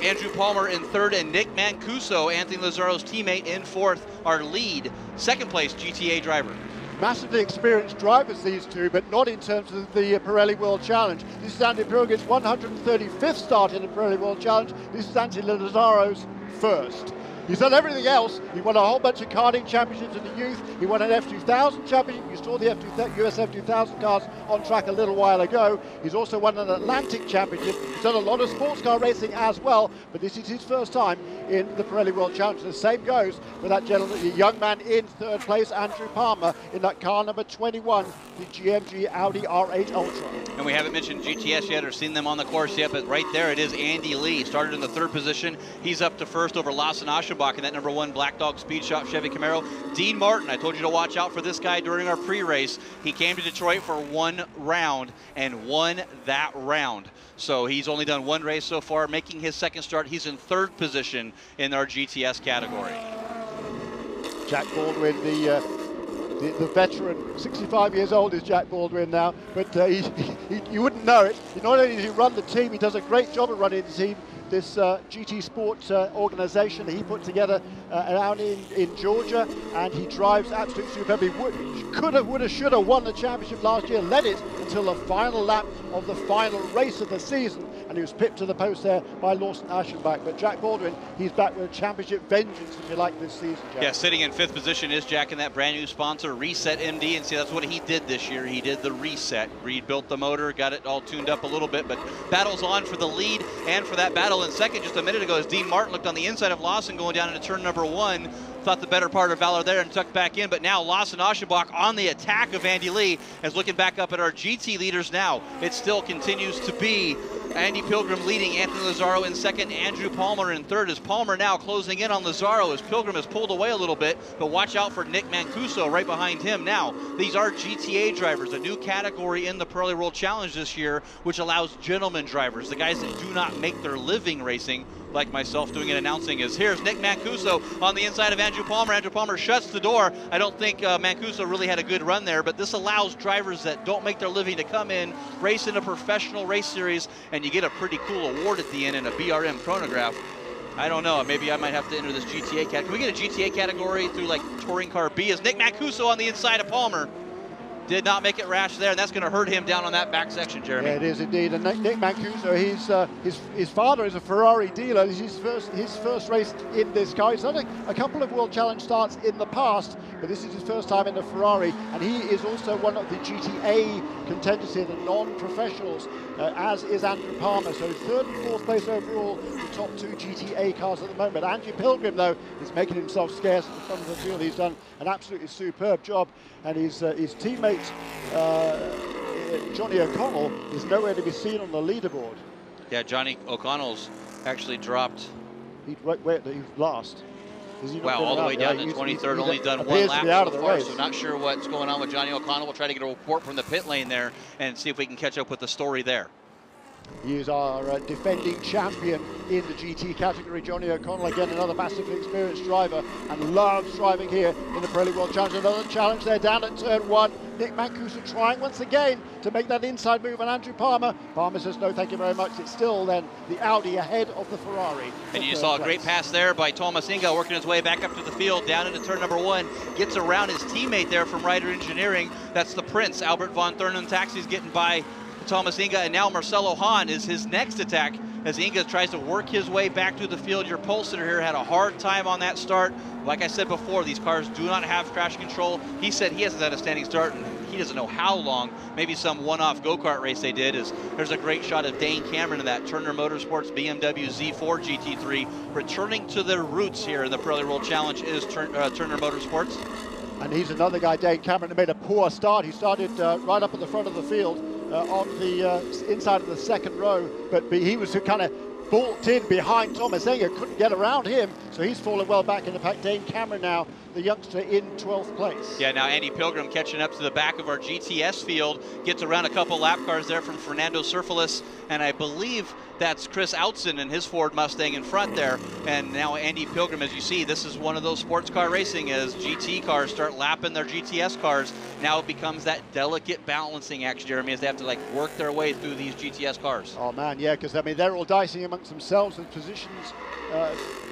Speaker 1: Andrew Palmer in 3rd and Nick Mancuso, Anthony Lazzaro's teammate, in 4th, our lead 2nd place GTA driver.
Speaker 7: Massively experienced drivers, these two, but not in terms of the Pirelli World Challenge. This is Andy Pilgrim's 135th start in the Pirelli World Challenge. This is Anthony Lazzaro's 1st. He's done everything else. He won a whole bunch of karting championships in the youth. He won an F2000 championship. You saw the US F2000 cars on track a little while ago. He's also won an Atlantic championship. He's done a lot of sports car racing as well, but this is his first time in the Pirelli World Challenge. The same goes for that gentleman, the young man in third place, Andrew Palmer, in that car number 21, the GMG Audi R8 Ultra.
Speaker 1: And we haven't mentioned GTS yet or seen them on the course yet, but right there it is Andy Lee. Started in the third position. He's up to first over Lawson Aschenbach in that number 1 Black Dog Speed Shop Chevy Camaro. Dean Martin, I told you to watch out for this guy during our pre-race. He came to Detroit for 1 round and won that round. So he's only done 1 race so far, making his second start. He's in third position in our GTS category.
Speaker 7: Jack Baldwin, the veteran, 65 years old is Jack Baldwin now, but you wouldn't know it. Not only does he run the team, he does a great job of running the team. This GT Sports organization he put together out in Georgia, and he drives absolutely superbly. Could have, would have, should have won the championship last year, led it until the final lap of the final race of the season, and he was pipped to the post there by Lawson Aschenbach. But Jack Baldwin, he's back with a championship vengeance, if you like, this season, Jack.
Speaker 1: Yeah, sitting in 5th position is Jack in that brand new sponsor, Reset MD, and see, that's what he did this year. He did the reset, rebuilt the motor, got it all tuned up a little bit, but battles on for the lead and for that battle in second just a minute ago as Dean Martin looked on the inside of Lawson going down into turn number 1. Thought the better part of Valor there and tucked back in, but now Lawson Aschenbach on the attack of Andy Lee. As looking back up at our GT leaders now, it still continues to be Andy Pilgrim leading, Anthony Lazzaro in second, Andrew Palmer in third. As Palmer now closing in on Lazzaro as Pilgrim has pulled away a little bit, but watch out for Nick Mancuso right behind him. Now, these are GTA drivers, a new category in the Pirelli World Challenge this year, which allows gentleman drivers, the guys that do not make their living racing, like myself doing an announcing, is here's Nick Mancuso on the inside of Andrew Palmer. Andrew Palmer shuts the door. I don't think Mancuso really had a good run there, but this allows drivers that don't make their living to come in, race in a professional race series, and you get a pretty cool award at the end in a BRM chronograph. I don't know, maybe I might have to enter this GTA category. Can we get a GTA category through like Touring Car B? As Nick Mancuso on the inside of Palmer. Did not make it rash there, and that's going to hurt him down on that back section, Jeremy.
Speaker 7: Yeah, it is indeed. And Nick Mancuso, his father is a Ferrari dealer. This is his first race in this car. He's had a couple of World Challenge starts in the past, but this is his first time in a Ferrari. And he is also one of the GTA contenders here, the non-professionals, as is Andrew Palmer. So 3rd and 4th place overall, the top 2 GTA cars at the moment. Andrew Pilgrim, though, is making himself scarce at the front of the field. He's done an absolutely superb job, and his teammate Johnny O'Connell is nowhere to be seen on the leaderboard.
Speaker 1: Yeah, Johnny O'Connell's actually dropped.
Speaker 7: He's last.
Speaker 1: Wow, all the way down to 23rd, only done 1 lap so far, so not sure what's going on with Johnny O'Connell. We'll try to get a report from the pit lane there and see if we can catch up with the story there.
Speaker 7: He is our defending champion in the GT category, Johnny O'Connell. Again, another massively experienced driver and loves driving here in the Pirelli World Challenge. Another challenge there down at turn 1. Nick Mancuso trying once again to make that inside move on Andrew Palmer. Palmer says no, thank you very much. It's still then the Audi ahead of the Ferrari.
Speaker 1: And you saw a great pass there by Thomas Inga, working his way back up to the field, down into turn number 1. Gets around his teammate there from Ryder Engineering. That's the Prince. Albert von Thurnen Taxi's getting by Thomas Inga, and now Marcelo Hahn is his next attack as Inga tries to work his way back through the field. Your pole sitter here had a hard time on that start. Like I said before, these cars do not have traction control. He said he hasn't had a standing start, and he doesn't know how long. Maybe some one-off go-kart race they did. There's a great shot of Dane Cameron in that Turner Motorsports BMW Z4 GT3. Returning to their roots here in the Pirelli World Challenge is Turner Motorsports.
Speaker 7: And he's another guy, Dane Cameron, who made a poor start. He started right up at the front of the field on the inside of the second row, but he was kind of bulked in behind Thomas Inga, couldn't get around him, so he's fallen well back. In fact, Dane Cameron now, the youngster, in 12th place.
Speaker 1: Yeah, now Andy Pilgrim catching up to the back of our GTS field, gets around a couple lap cars there from Fernando Cerfulis, and I believe that's Chris Outson and his Ford Mustang in front there. And now Andy Pilgrim, as you see, this is one of those sports car racing as GT cars start lapping their GTS cars. Now it becomes that delicate balancing act, Jeremy, as they have to like work their way through these GTS cars.
Speaker 7: Oh man, yeah, because I mean they're all dicing amongst themselves with positions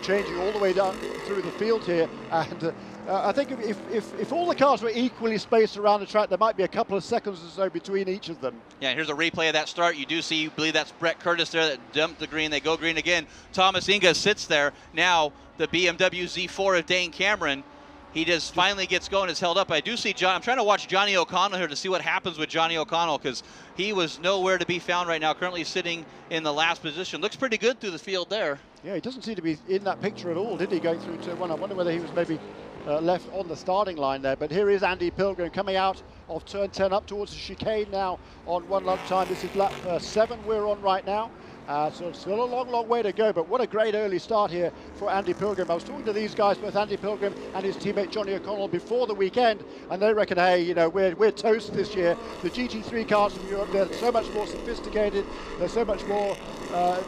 Speaker 7: changing all the way down through the field here, and I think if all the cars were equally spaced around the track, there might be a couple of seconds or so between each of them.
Speaker 1: Yeah, here's a replay of that start. You do see, you believe that's Brett Curtis there that dumped the green. They go green again. Thomas Inga sits there. Now the BMW Z4 of Dane Cameron, he just finally gets going, is held up. I do see John. I'm trying to watch Johnny O'Connell here to see what happens with Johnny O'Connell, because he was nowhere to be found right now, currently sitting in the last position. Looks pretty good through the field there.
Speaker 7: Yeah, he doesn't seem to be in that picture at all, did he, going through turn one? I wonder whether he was maybe left on the starting line there. But here is Andy Pilgrim coming out of turn 10 up towards the chicane now on one lap time. This is lap 7 we're on right now. So it's still a long way to go, but what a great early start here for Andy Pilgrim. I was talking to these guys, both Andy Pilgrim and his teammate Johnny O'Connell, before the weekend, and they reckon, hey, you know, we're toast this year. The GT3 cars from Europe, they're so much more sophisticated, there's so much more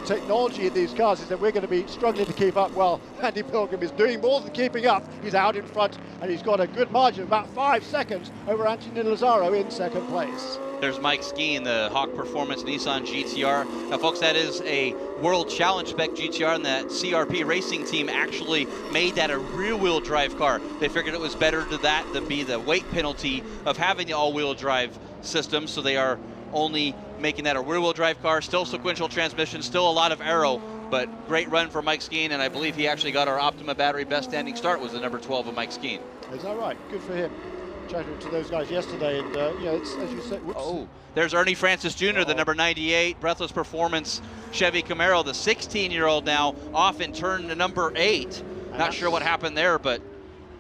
Speaker 7: technology in these cars, is that we're going to be struggling to keep up. Well, Andy Pilgrim is doing more than keeping up. He's out in front, and he's got a good margin of about 5 seconds over Anthony Lazzaro in second place.
Speaker 1: There's Mike Skeen, the Hawk Performance Nissan GTR. Now, folks, that is a World Challenge spec GTR, and that CRP racing team actually made that a rear-wheel drive car. They figured it was better to be the weight penalty of having the all-wheel drive system, so they are only making that a rear-wheel drive car. Still sequential transmission, still a lot of aero, but great run for Mike Skeen, and I believe he actually got our Optima battery best standing start, was the number 12 of Mike Skeen.
Speaker 7: Is that right? Good for him. Chatting to those guys yesterday, and you know, it's, as you said, whoops.
Speaker 1: Oh, there's Ernie Francis Jr., the number 98 Breathless Performance Chevy Camaro, the 16-year-old now, off in turn to number 8. Not sure what happened there, but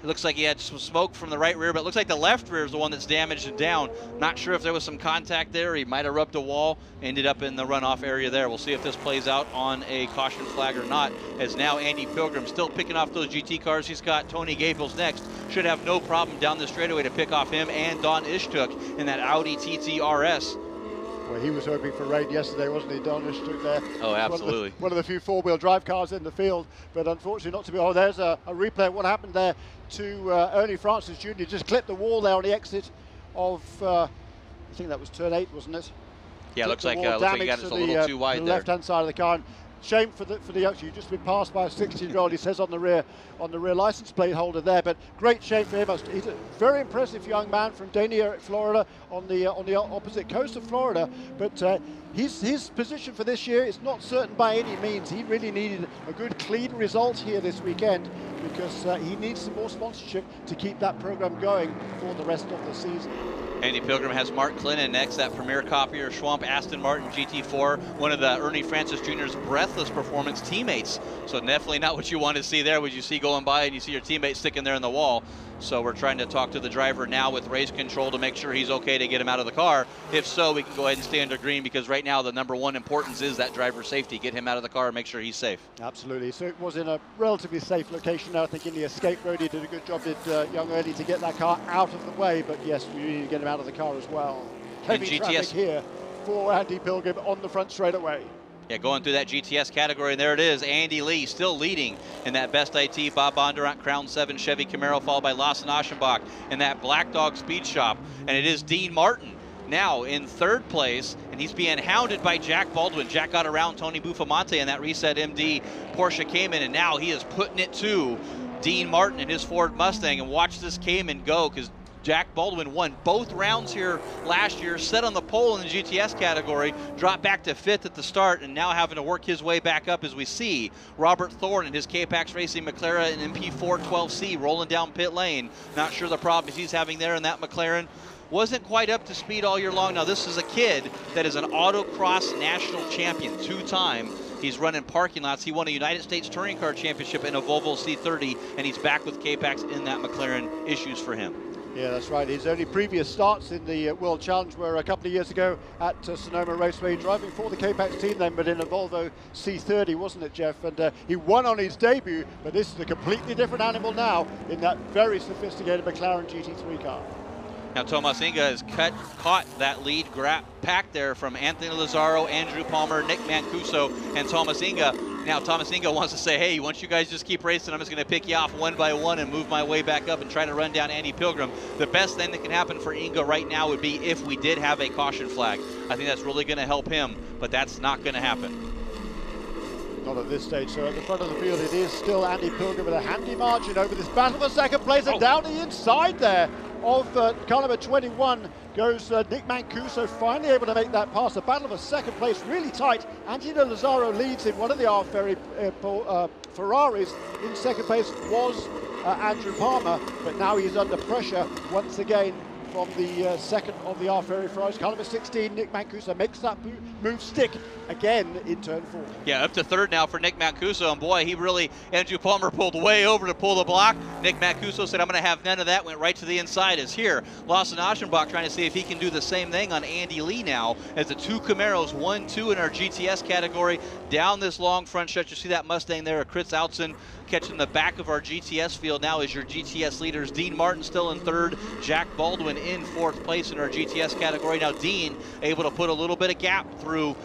Speaker 1: it looks like he had some smoke from the right rear, but it looks like the left rear is the one that's damaged and down. Not sure if there was some contact there. He might have rubbed a wall, ended up in the runoff area there. We'll see if this plays out on a caution flag or not, as now Andy Pilgrim still picking off those GT cars. He's got Tony Gables next. Should have no problem down the straightaway to pick off him and Don Ishtuk in that Audi TT RS.
Speaker 7: Well, he was hoping for rain yesterday, wasn't he, Don Ishtuk there?
Speaker 1: Oh, absolutely.
Speaker 7: One of the few four-wheel drive cars in the field, but unfortunately not to be. Oh, there's a replay of what happened there to Ernie Francis Jr. Just clipped the wall there on the exit of, I think that was turn 8, wasn't it?
Speaker 1: Yeah, looks like he got it a little too wide
Speaker 7: the
Speaker 1: there.
Speaker 7: left-hand side of the car. And shame for the youngster. You've just been passed by a 16-year-old. He says on the rear license plate holder there. But great shame for him. He's a very impressive young man from Dania, Florida, on the opposite coast of Florida. But his position for this year is not certain by any means. He really needed a good, clean result here this weekend, because he needs some more sponsorship to keep that program going for the rest of the season.
Speaker 1: Andy Pilgrim has Mark Clinton next, that premier copier, Schwamp Aston Martin GT4, one of the Ernie Francis Jr.'s Breathless Performance teammates. So definitely not what you want to see there, what you see going by and you see your teammate sticking there in the wall. So we're trying to talk to the driver now with race control to make sure he's okay to get him out of the car. If so, we can go ahead and stay under green, because right now the number one importance is that driver's safety. Get him out of the car and make sure he's safe.
Speaker 7: Absolutely. So it was in a relatively safe location now. I think in the escape road he did a good job, did young Ernie, to get that car out of the way. But yes, we need to get him out of the car as well. Heavy traffic here for Andy Pilgrim on the front straightaway.
Speaker 1: Yeah, going through that GTS category, and there it is. Andy Lee still leading in that Best IT Bob Bondurant Crown 7 Chevy Camaro, followed by Lawson Aschenbach in that Black Dog Speed Shop. And it is Dean Martin now in third place, and he's being hounded by Jack Baldwin. Jack got around Tony Buffamante in that Reset MD Porsche Cayman, and now he is putting it to Dean Martin in his Ford Mustang. And watch this Cayman go, because Jack Baldwin won both rounds here last year, set on the pole in the GTS category, dropped back to 5th at the start, and now having to work his way back up as we see Robert Thorne and his K-Pax Racing McLaren and MP4 12C rolling down pit lane. Not sure the problems he's having there in that McLaren. Wasn't quite up to speed all year long. Now, this is a kid that is an autocross national champion, 2-time. He's running parking lots. He won a United States Touring Car Championship in a Volvo C30, and he's back with K-Pax in that McLaren. Issues for him.
Speaker 7: Yeah, that's right. His only previous starts in the World Challenge were a couple of years ago at Sonoma Raceway, driving for the K-Pax team then, but in a Volvo C30, wasn't it, Jeff? And he won on his debut, but this is a completely different animal now in that very sophisticated McLaren GT3 car.
Speaker 1: Now, Tomas Inga has caught that lead pack there from Anthony Lazzaro, Andrew Palmer, Nick Mancuso, and Tomas Inga. Now, Tomas Inga wants to say, hey, once you guys just keep racing, I'm just going to pick you off one by one and move my way back up and try to run down Andy Pilgrim. The best thing that can happen for Inga right now would be if we did have a caution flag. I think that's really going to help him, but that's not going to happen.
Speaker 7: Not at this stage, so at the front of the field it is still Andy Pilgrim with a handy margin over this battle for second place, and down the inside there of car number 21 goes Nick Mancuso, finally able to make that pass. The battle for second place really tight. Antonio Lazzaro leads in one of the Ferraris. In second place was Andrew Palmer, but now he's under pressure once again from the second of the Ferrari Ferraris. Car number 16, Nick Mancuso, makes that move stick again in turn 4.
Speaker 1: Yeah, up to third now for Nick Mancuso, and boy, Andrew Palmer pulled way over to pull the block. Nick Mancuso said, I'm going to have none of that, went right to the inside. Is here. Lawson Aschenbach trying to see if he can do the same thing on Andy Lee now, as the two Camaros, 1-2 in our GTS category, down this long front stretch. You see that Mustang there, Chris Outzen, catching the back of our GTS field now is your GTS leaders. Dean Martin still in third, Jack Baldwin in fourth place in our GTS category. Now Dean able to put a little bit of gap through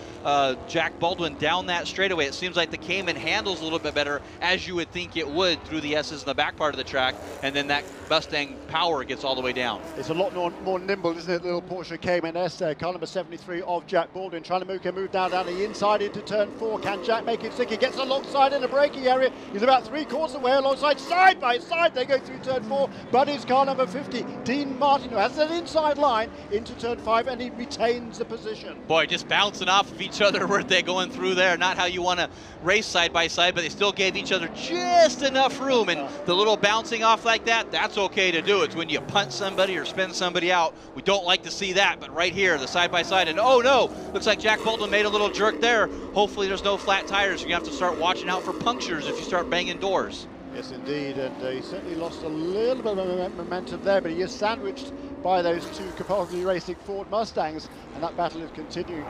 Speaker 1: Jack Baldwin down that straightaway. It seems like the Cayman handles a little bit better, as you would think it would, through the S's in the back part of the track, and then that Mustang power gets all the way down.
Speaker 7: It's a lot more nimble, isn't it? Little Porsche Cayman S there. Car number 73 of Jack Baldwin trying to move down the inside into turn 4. Can Jack make it stick? He gets alongside in the braking area. He's about 3/4 away alongside, side by side. They go through turn 4, but it's car number 50, Dean Martin, who has that inside line into turn 5, and he retains the position.
Speaker 1: Boy, just bouncing off of each other, weren't they, going through there? Not how you want to race side by side, but they still gave each other just enough room, and the little bouncing off like that, that's okay to do. It's when you punt somebody or spin somebody out. We don't like to see that, but right here, the side by side, and oh no, looks like Jack Baldwin made a little jerk there. Hopefully there's no flat tires. You're going to have to start watching out for punctures if you start banging doors.
Speaker 7: Yes, indeed, and he certainly lost a little bit of momentum there, but he is sandwiched by those two Capaldi Racing Ford Mustangs, and that battle is continuing.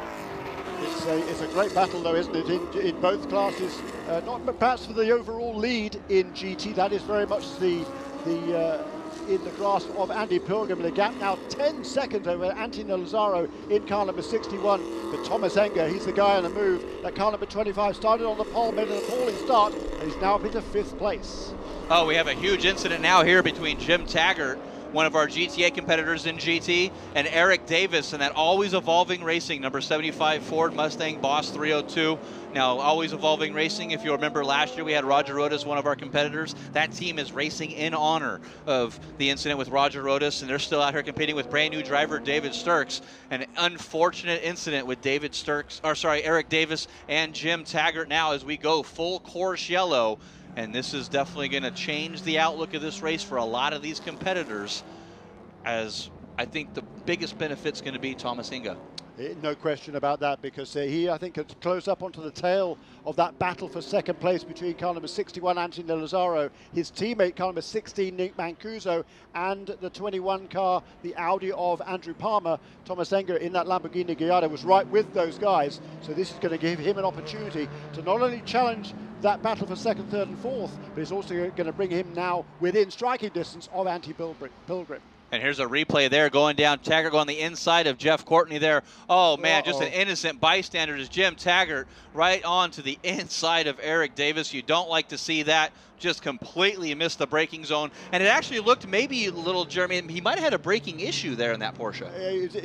Speaker 7: It's a great battle, though, isn't it, in both classes? Not perhaps for the overall lead in GT. That is very much in the grasp of Andy Pilgrim. The gap now 10 seconds over Antonio Lazzaro in car number 61. But Thomas Enger, he's the guy on the move. That car number 25 started on the pole, made an appalling start, and he's now up into 5th place.
Speaker 1: Oh, we have a huge incident now here between Jim Taggart, one of our GTA competitors in GT, and Eric Davis in that Always Evolving Racing, number 75 Ford Mustang Boss 302. Now, Always Evolving Racing, if you remember last year, we had Roger Rodas, one of our competitors. That team is racing in honor of the incident with Roger Rodas, and they're still out here competing with brand new driver David Sturks. An unfortunate incident with Eric Davis and Jim Taggart now as we go full course yellow. And this is definitely going to change the outlook of this race for a lot of these competitors, as I think the biggest benefit's going to be Thomas Inga.
Speaker 7: No question about that, because he, I think, had closed up onto the tail of that battle for second place between car number 61, Antonio Lazzaro, his teammate, car number 16, Nick Mancuso, and the 21 car, the Audi of Andrew Palmer. Thomas Enger in that Lamborghini Gallardo was right with those guys, so this is going to give him an opportunity to not only challenge that battle for second, third, and fourth, but it's also going to bring him now within striking distance of Andy Pilgrim.
Speaker 1: And here's a replay there going down. Taggart going the inside of Jeff Courtney there. Oh, man, just an innocent bystander as Jim Taggart right on to the inside of Eric Davis. You don't like to see that. Just completely missed the braking zone. And it actually looked maybe a little, Jeremy, he might have had a braking issue there in that Porsche.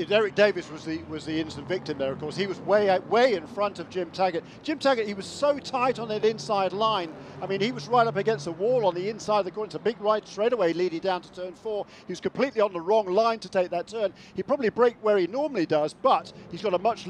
Speaker 7: Eric Davis was the innocent victim there, of course. He was way in front of Jim Taggart. Jim Taggart, he was so tight on that inside line. I mean, he was right up against the wall on the inside of the corner. It's a big right straightaway leading down to turn 4. He was completely on the wrong line to take that turn. He probably braked where he normally does, but he's got a much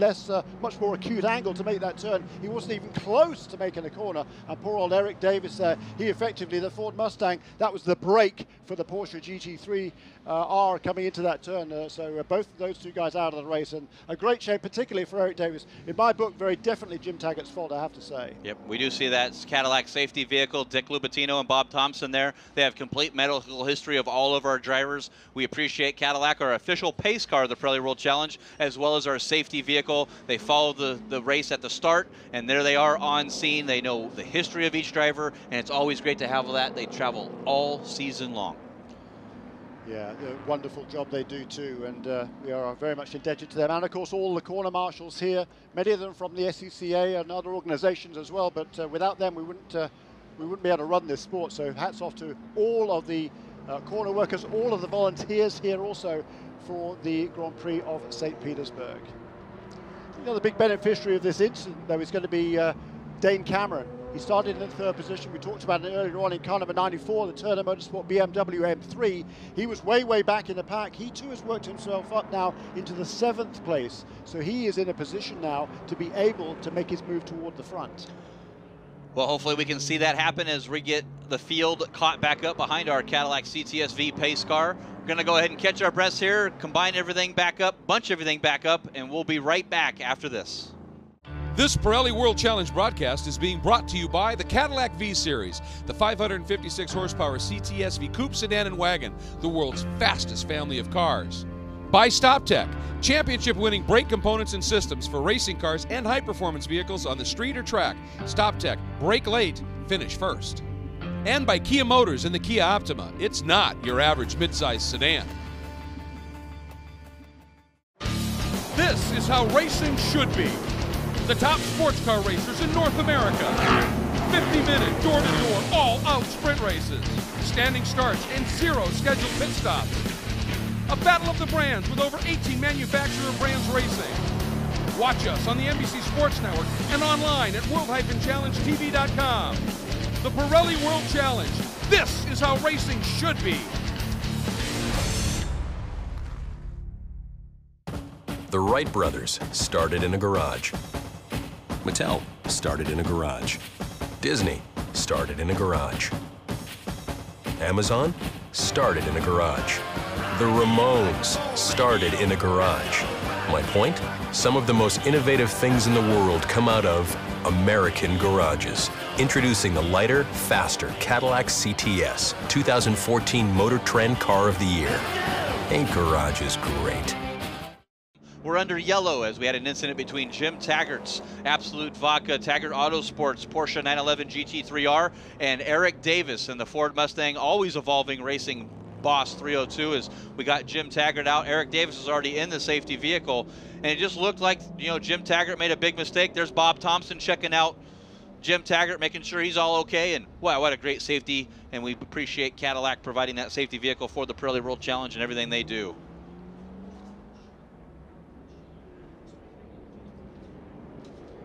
Speaker 7: more acute angle to make that turn. He wasn't even close to making a corner. And poor old Eric Davis there, he effectively, the Ford Mustang, that was the brake for the Porsche GT3 R coming into that turn. So both of those two guys out of the race, and a great shame, particularly for Eric Davis. In my book, very definitely Jim Taggart's fault, I have to say.
Speaker 1: Yep, we do see that Cadillac safety vehicle, Dick Lubatino and Bob Thompson there. They have complete medical history of all of our drivers. We appreciate Cadillac, our official pace car of the Pirelli World Challenge, as well as our safety vehicle. They follow the race at the start, and there they are on scene. They know the history of each driver, and it's always great to have that. They travel all season long.
Speaker 7: Yeah, a wonderful job they do too, and we are very much indebted to them. And of course, all the corner marshals here, many of them from the SCCA and other organizations as well, but without them we wouldn't be able to run this sport. So hats off to all of the corner workers, all of the volunteers here also for the Grand Prix of St. Petersburg. The big beneficiary of this incident, though, is going to be Dane Cameron. He started in the third position. We talked about it earlier on in car number 94, the Turner Motorsport BMW M3. He was way back in the pack. He too has worked himself up now into the 7th place. So he is in a position now to be able to make his move toward the front.
Speaker 1: Well, hopefully we can see that happen as we get the field caught back up behind our Cadillac CTS-V pace car. We're going to go ahead and catch our breaths here, combine everything back up, bunch everything back up, and we'll be right back after this.
Speaker 2: This Pirelli World Challenge broadcast is being brought to you by the Cadillac V-Series, the 556 horsepower CTS-V coupe, sedan, and wagon, the world's fastest family of cars. By StopTech, championship-winning brake components and systems for racing cars and high-performance vehicles on the street or track. StopTech, brake late, finish first. And by Kia Motors and the Kia Optima. It's not your average midsize sedan. This is how racing should be. The top sports car racers in North America. 50-minute, door-to-door, all-out sprint races. Standing starts and 0 scheduled pit stops. A battle of the brands with over 18 manufacturer brands racing. Watch us on the NBC Sports Network and online at world-challengetv.com. The Pirelli World Challenge. This is how racing should be.
Speaker 3: The Wright brothers started in a garage. Mattel started in a garage. Disney started in a garage. Amazon started in a garage. The Ramones started in a garage. My point? Some of the most innovative things in the world come out of American garages. Introducing the lighter, faster Cadillac CTS, 2014 Motor Trend Car of the Year. Ain't garages great?
Speaker 1: We're under yellow as we had an incident between Jim Taggart's Absolute Vodka Taggart Autosports Porsche 911 GT3R and Eric Davis in the Ford Mustang Always Evolving Racing Boss 302. As we got Jim Taggart out, Eric Davis was already in the safety vehicle, and it just looked like, you know, Jim Taggart made a big mistake. There's Bob Thompson checking out Jim Taggart, making sure he's all okay, and wow, what a great safety, and we appreciate Cadillac providing that safety vehicle for the Pirelli World Challenge and everything they do.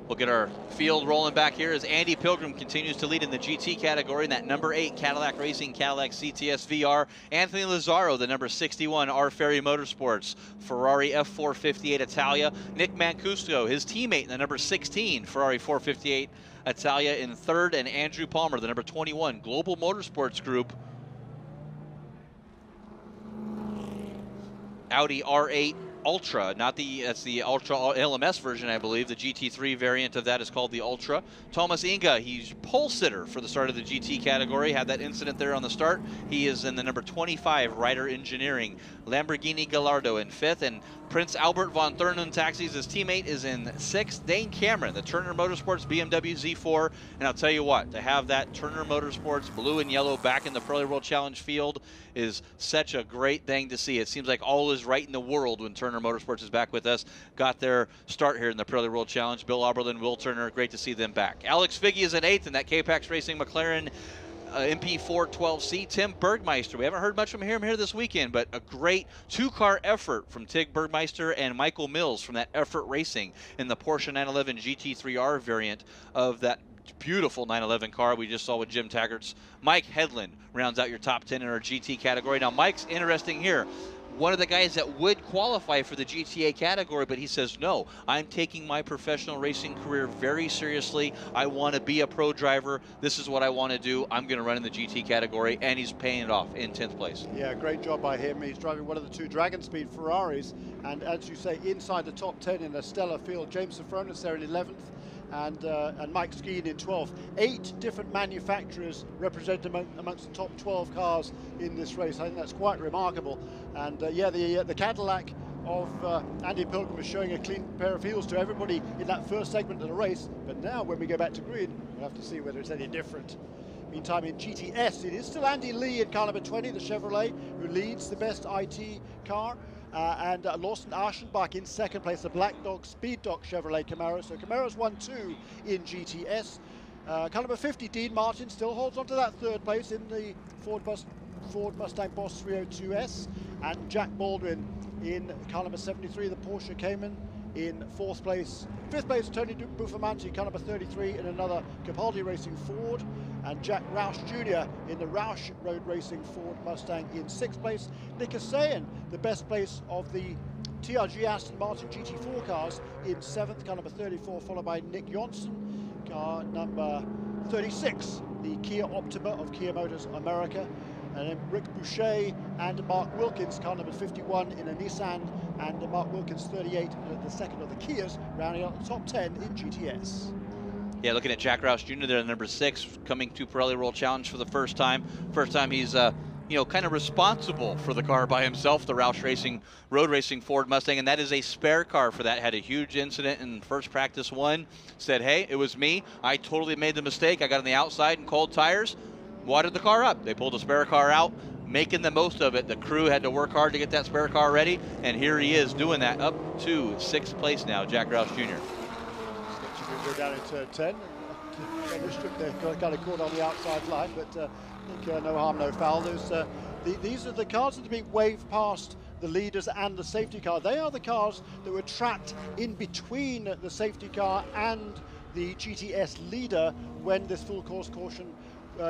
Speaker 1: We'll get our field rolling back here as Andy Pilgrim continues to lead in the GT category in that number 8 Cadillac Racing Cadillac CTS VR. Anthony Lazzaro, the number 61 R Ferry Motorsports Ferrari F458 Italia. Nick Mancuso, his teammate in the number 16 Ferrari 458 Italia in 3rd, and Andrew Palmer, the number 21 Global Motorsports Group Audi R8 Ultra, that's the Ultra LMS version, I believe. The GT3 variant of that is called the Ultra. Thomas Inga, he's pole sitter for the start of the GT category. Had that incident there on the start. He is in the number 25 Ryder Engineering. Lamborghini Gallardo in 5th, and Prince Albert von Thurnen Taxis, his teammate, is in 6th. Dane Cameron, the Turner Motorsports BMW Z4. And I'll tell you what, to have that Turner Motorsports blue and yellow back in the Pirelli World Challenge field is such a great thing to see. It seems like all is right in the world when Turner Motorsports is back with us. Got their start here in the Pirelli World Challenge. Bill Oberlin, Will Turner, great to see them back. Alex Figge is in 8th in that K-Pax Racing McLaren MP412C. Tim Bergmeister, we haven't heard much from him here this weekend, but a great 2-car effort from Tig Bergmeister and Michael Mills from that Effort Racing in the Porsche 911 GT3R variant of that beautiful 911 car we just saw with Jim Taggart's. Mike Hedlund rounds out your top 10 in our GT category. Now, Mike's interesting here. One of the guys that would qualify for the GTA category, but he says, no, I'm taking my professional racing career very seriously. I want to be a pro driver. This is what I want to do. I'm going to run in the GT category, and he's paying it off in 10th place.
Speaker 7: Yeah, great job by him. He's driving one of the 2 Dragon Speed Ferraris, and as you say, inside the top 10 in a stellar field. James Sofronis there in 11th. And Mike Skeen in 12th. 8 different manufacturers represented amongst the top 12 cars in this race. I think that's quite remarkable. And yeah, the Cadillac of Andy Pilgrim is showing a clean pair of heels to everybody in that first segment of the race. But now when we go back to grid, we'll have to see whether it's any different. Meantime, in GTS, it is still Andy Lee in car number 20, the Chevrolet, who leads the best IT car. And Lawson Aschenbach in 2nd place, the Black Dog Speed Dog Chevrolet Camaro. So Camaro's 1-2 in GTS. Car number 50, Dean Martin, still holds on to that 3rd place in the Ford Mustang Boss 302S. And Jack Baldwin in car number 73, the Porsche Cayman in 4th place. 5th place, Tony Buffamanti, car number 33 in another Capaldi Racing Ford, and Jack Roush Jr. in the Roush Road Racing Ford Mustang in 6th place. Nick Kasayan, the best place of the TRG Aston Martin GT4 cars in 7th, car number 34, followed by Nick Johnson, car number 36, the Kia Optima of Kia Motors America, and then Rick Boucher and Mark Wilkins, car number 51 in a Nissan, and Mark Wilkins 38, the second of the Kias, rounding out the top 10 in GTS.
Speaker 1: Yeah, looking at Jack Roush Jr. there, number 6, coming to Pirelli World Challenge for the first time. First time he's kind of responsible for the car by himself, the Roush Racing Road Racing Ford Mustang, and that is a spare car for that. Had a huge incident in first practice 1. Said, hey, it was me. I totally made the mistake. I got on the outside in cold tires, watered the car up. They pulled the spare car out, making the most of it. The crew had to work hard to get that spare car ready, and here he is doing that, up to 6th place now, Jack Roush Jr.
Speaker 7: Go down in turn 10. They're kind of caught on the outside line, but I think no harm, no foul. These are the cars that are being waved past the leaders and the safety car. They are the cars that were trapped in between the safety car and the GTS leader when this full course caution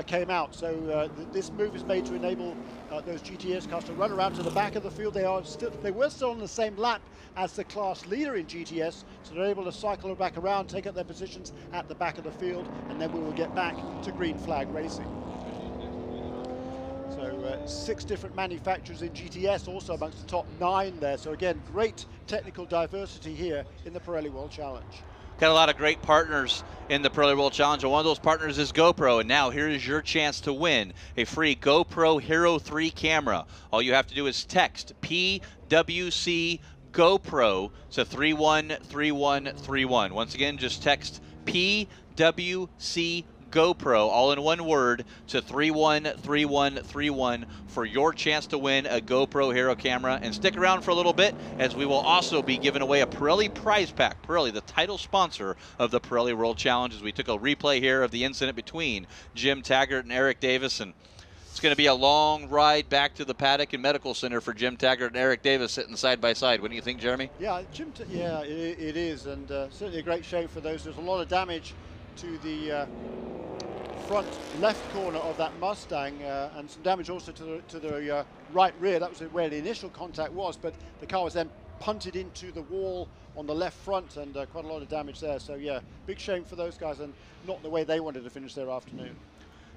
Speaker 7: came out. So this move is made to enable those GTS cars to run around to the back of the field. They were still on the same lap as the class leader in GTS, so they're able to cycle back around, take up their positions at the back of the field, and then we will get back to green flag racing. So 6 different manufacturers in GTS, also amongst the top 9 there. So again, great technical diversity here in the Pirelli World Challenge.
Speaker 1: Got a lot of great partners in the Pirelli World Challenge, and one of those partners is GoPro. And now here is your chance to win a free GoPro Hero 3 camera. All you have to do is text PWC GoPro to 313131. Once again, just text PWC GoPro, all in one word, to 313131 for your chance to win a GoPro Hero camera. And stick around for a little bit, as we will also be giving away a Pirelli prize pack. Pirelli, the title sponsor of the Pirelli World Challenge, as we took a replay here of the incident between Jim Taggart and Eric Davis. And it's going to be a long ride back to the paddock and medical center for Jim Taggart and Eric Davis sitting side by side. What do you think, Jeremy?
Speaker 7: Yeah, it is, and certainly a great shame for those. There's a lot of damage to the front left corner of that Mustang, and some damage also to the right rear. That was where the initial contact was, but the car was then punted into the wall on the left front, and quite a lot of damage there. So yeah, big shame for those guys, and not the way they wanted to finish their afternoon.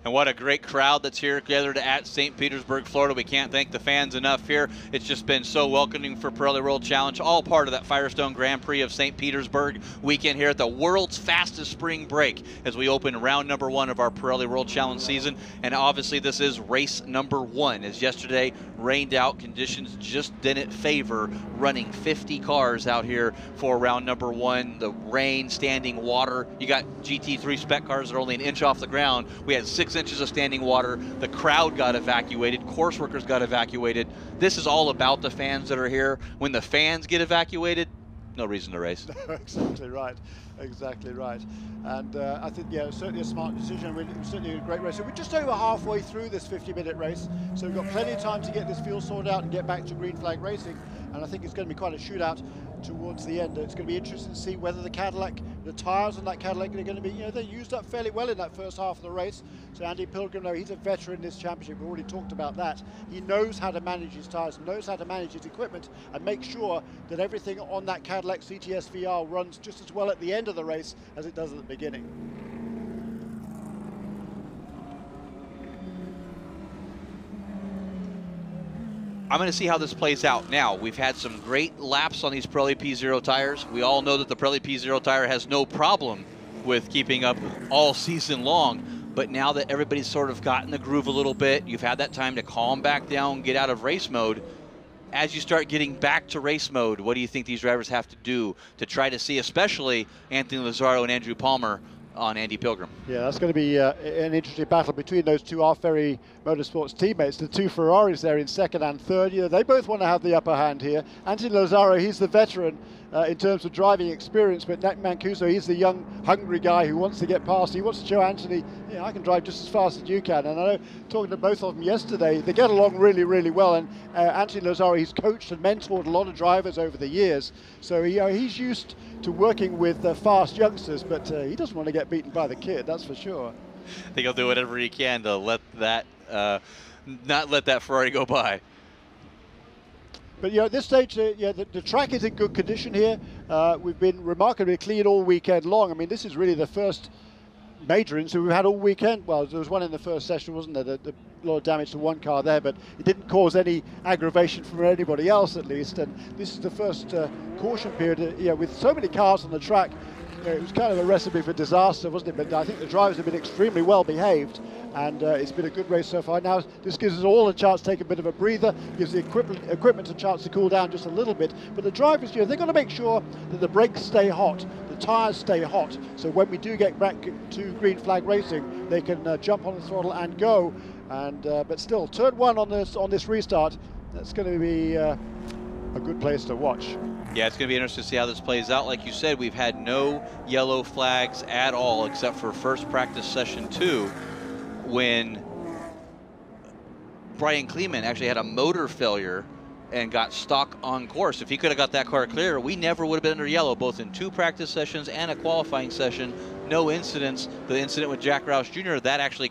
Speaker 1: And what a great crowd that's here gathered at St. Petersburg, Florida. We can't thank the fans enough here. It's just been so welcoming for Pirelli World Challenge, all part of that Firestone Grand Prix of St. Petersburg weekend here at the world's fastest spring break as we open round number 1 of our Pirelli World Challenge season. And obviously this is race number 1, as yesterday rained out. Conditions just didn't favor running 50 cars out here for round number 1. The rain, standing water. You got GT3 spec cars that are only an inch off the ground. We had 6 inches of standing water. The crowd got evacuated. Course workers got evacuated. This is all about the fans that are here. When the fans get evacuated, no reason to race.
Speaker 7: Exactly right. Exactly right. And I think, yeah, certainly a smart decision. Certainly a great race. So we're just over halfway through this 50-minute race. So we've got plenty of time to get this fuel sorted out and get back to green flag racing. And I think it's going to be quite a shootout towards the end. It's going to be interesting to see whether the tyres on that Cadillac are going to be, they used up fairly well in that first half of the race. So Andy Pilgrim, he's a veteran in this championship. We've already talked about that. He knows how to manage his tyres, knows how to manage his equipment, and make sure that everything on that Cadillac CTS VR runs just as well at the end of the race as it does at the beginning.
Speaker 1: I'm going to see how this plays out. Now, we've had some great laps on these Pirelli P0 tires. We all know that the Pirelli P0 tire has no problem with keeping up all season long. But now that everybody's sort of gotten the groove a little bit, you've had that time to calm back down, get out of race mode. As you start getting back to race mode, what do you think these drivers have to do to try to see, especially Anthony Lazzaro and Andrew Palmer, on Andy Pilgrim?
Speaker 7: Yeah, that's going to be an interesting battle between those two Ferry Motorsports teammates, the two Ferraris there in second and third. They both want to have the upper hand here. Anthony Lazzaro, he's the veteran, in terms of driving experience, but Nick Mancuso, he's the young, hungry guy who wants to get past. He wants to show Anthony, I can drive just as fast as you can. And I know, talking to both of them yesterday, they get along really, really well. And Anthony Lazzaro, he's coached and mentored a lot of drivers over the years. So he's used to working with fast youngsters, but he doesn't want to get beaten by the kid, that's for sure.
Speaker 1: I think he'll do whatever he can to let that, not let that Ferrari go by.
Speaker 7: But at this stage, the track is in good condition here. We've been remarkably clean all weekend long. I mean, this is really the first major incident we've had all weekend. Well, there was one in the first session, wasn't there? A lot of damage to one car there, but it didn't cause any aggravation from anybody else, at least. And this is the first caution period. With so many cars on the track, it was kind of a recipe for disaster, wasn't it? But I think the drivers have been extremely well behaved, and it's been a good race so far. Now this gives us all a chance to take a bit of a breather, gives the equipment a chance to cool down just a little bit. But the drivers, they've got to make sure that the brakes stay hot, the tyres stay hot, so when we do get back to green flag racing, they can jump on the throttle and go. And but still, turn one on this restart, that's going to be a good place to watch.
Speaker 1: Yeah, it's going to be interesting to see how this plays out. Like you said, we've had no yellow flags at all except for first practice session 2 when Brian Kleeman actually had a motor failure and got stuck on course. If he could have got that car clear, we never would have been under yellow, both in 2 practice sessions and a qualifying session. No incidents. The incident with Jack Roush Jr., that actually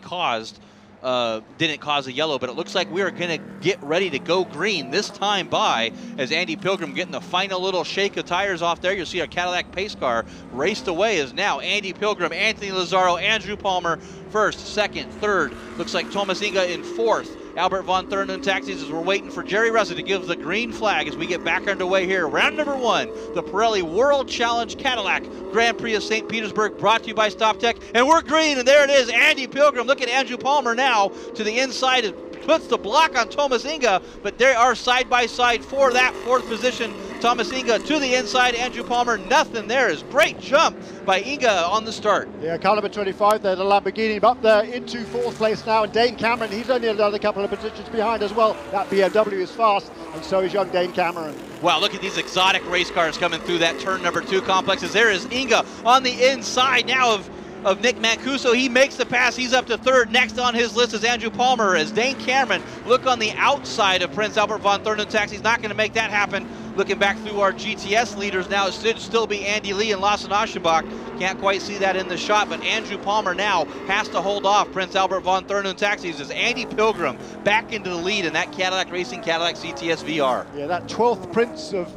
Speaker 1: didn't cause a yellow, but it looks like we are going to get ready to go green this time by as Andy Pilgrim getting the final little shake of tires off there. You'll see our Cadillac pace car raced away as now Andy Pilgrim, Anthony Lazzaro, Andrew Palmer first, second, third. Looks like Thomas Inga in fourth. Albert von Thurnen taxis as we're waiting for Jerry Russell to give the green flag as we get back underway here. Round number 1, the Pirelli World Challenge Cadillac Grand Prix of St. Petersburg, brought to you by StopTech. And we're green, and there it is, Andy Pilgrim. Look at Andrew Palmer now to the inside. It puts the block on Thomas Inga, but they are side by side for that 4th position. Thomas Inga to the inside, Andrew Palmer, nothing there. Is great jump by Inga on the start.
Speaker 7: Yeah, car number 25 there, the Lamborghini, up there into 4th place now, and Dane Cameron, he's only another couple of positions behind as well. That BMW is fast, and so is young Dane Cameron.
Speaker 1: Wow, look at these exotic race cars coming through that turn number 2 complexes. There is Inga on the inside now of Nick Mancuso. He makes the pass. He's up to 3rd. Next on his list is Andrew Palmer as Dane Cameron look on the outside of Prince Albert von Thurnen taxi. He's not going to make that happen. Looking back through our GTS leaders now, it should still be Andy Lee and Lawson Aschenbach. Can't quite see that in the shot, but Andrew Palmer now has to hold off Prince Albert von Thurnen taxis as Andy Pilgrim back into the lead in that Cadillac Racing Cadillac CTS VR.
Speaker 7: Yeah, that 12th Prince of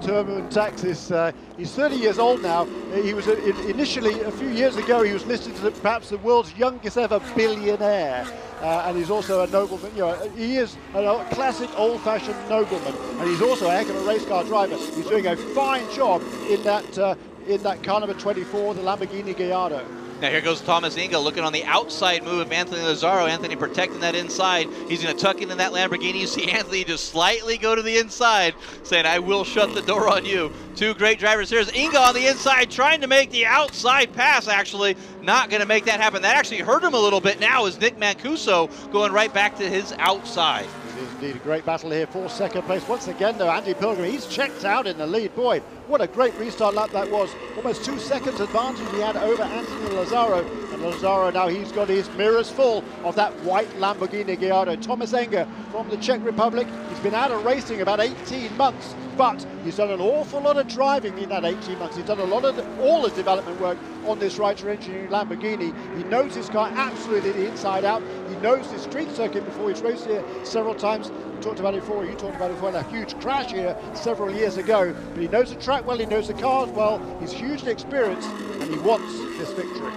Speaker 7: Turbo Taxis. He's 30 years old now. He was initially, a few years ago, he was listed as perhaps the world's youngest ever billionaire. And he's also a nobleman. He is a classic old-fashioned nobleman, and he's also a heck of a race car driver. He's doing a fine job in that car number 24, the Lamborghini Gallardo.
Speaker 1: Now here goes Thomas Inga looking on the outside move of Anthony Lazzaro. Anthony protecting that inside. He's going to tuck into that Lamborghini. You see Anthony just slightly go to the inside, saying, I will shut the door on you. 2 great drivers. Here's Inga on the inside, trying to make the outside pass, actually. Not going to make that happen. That actually hurt him a little bit now as Nick Mancuso going right back to his outside.
Speaker 7: It is indeed a great battle here for 2nd place. Once again, though, Andy Pilgrim, he's checked out in the lead. Boy, what a great restart lap that was. Almost 2 seconds advantage he had over Anthony Lazzaro. And Lazzaro now, he's got his mirrors full of that white Lamborghini Gallardo. Thomas Inga from the Czech Republic. He's been out of racing about 18 months, but he's done an awful lot of driving in that 18 months. He's done a lot of all the development work on this Reiter Engineering Lamborghini. He knows his car absolutely the inside out. He knows the street circuit before. He's raced here several times. We talked about it before. You talked about it before. A huge crash here several years ago. But he knows the track well. He knows the cars well. He's hugely experienced, and he wants this victory.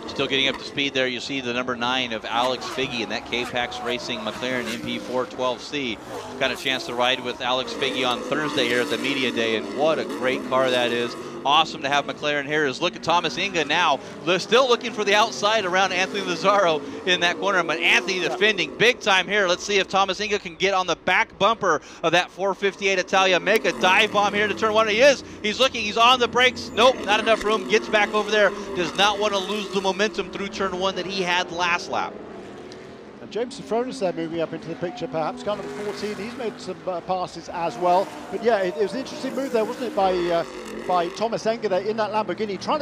Speaker 1: Still getting up to speed there. You see the number 9 of Alex Figge in that K-Pax Racing McLaren MP412C. Got a chance to ride with Alex Figge on Thursday here at the Media Day, and what a great car that is. Awesome to have McLaren here. Is look at Thomas Inga now. They're still looking for the outside around Anthony Lazzaro in that corner, but Anthony defending big time here. Let's see if Thomas Inga can get on the back bumper of that 458 Italia, make a dive bomb here to turn 1. He is. He's looking. He's on the brakes. Nope, not enough room. Gets back over there. Does not want to lose the momentum through turn 1 that he had last lap.
Speaker 7: James Safronis there moving up into the picture, perhaps. Car number 14, he's made some passes as well. But yeah, it was an interesting move there, wasn't it, by Thomas Enger there in that Lamborghini, trying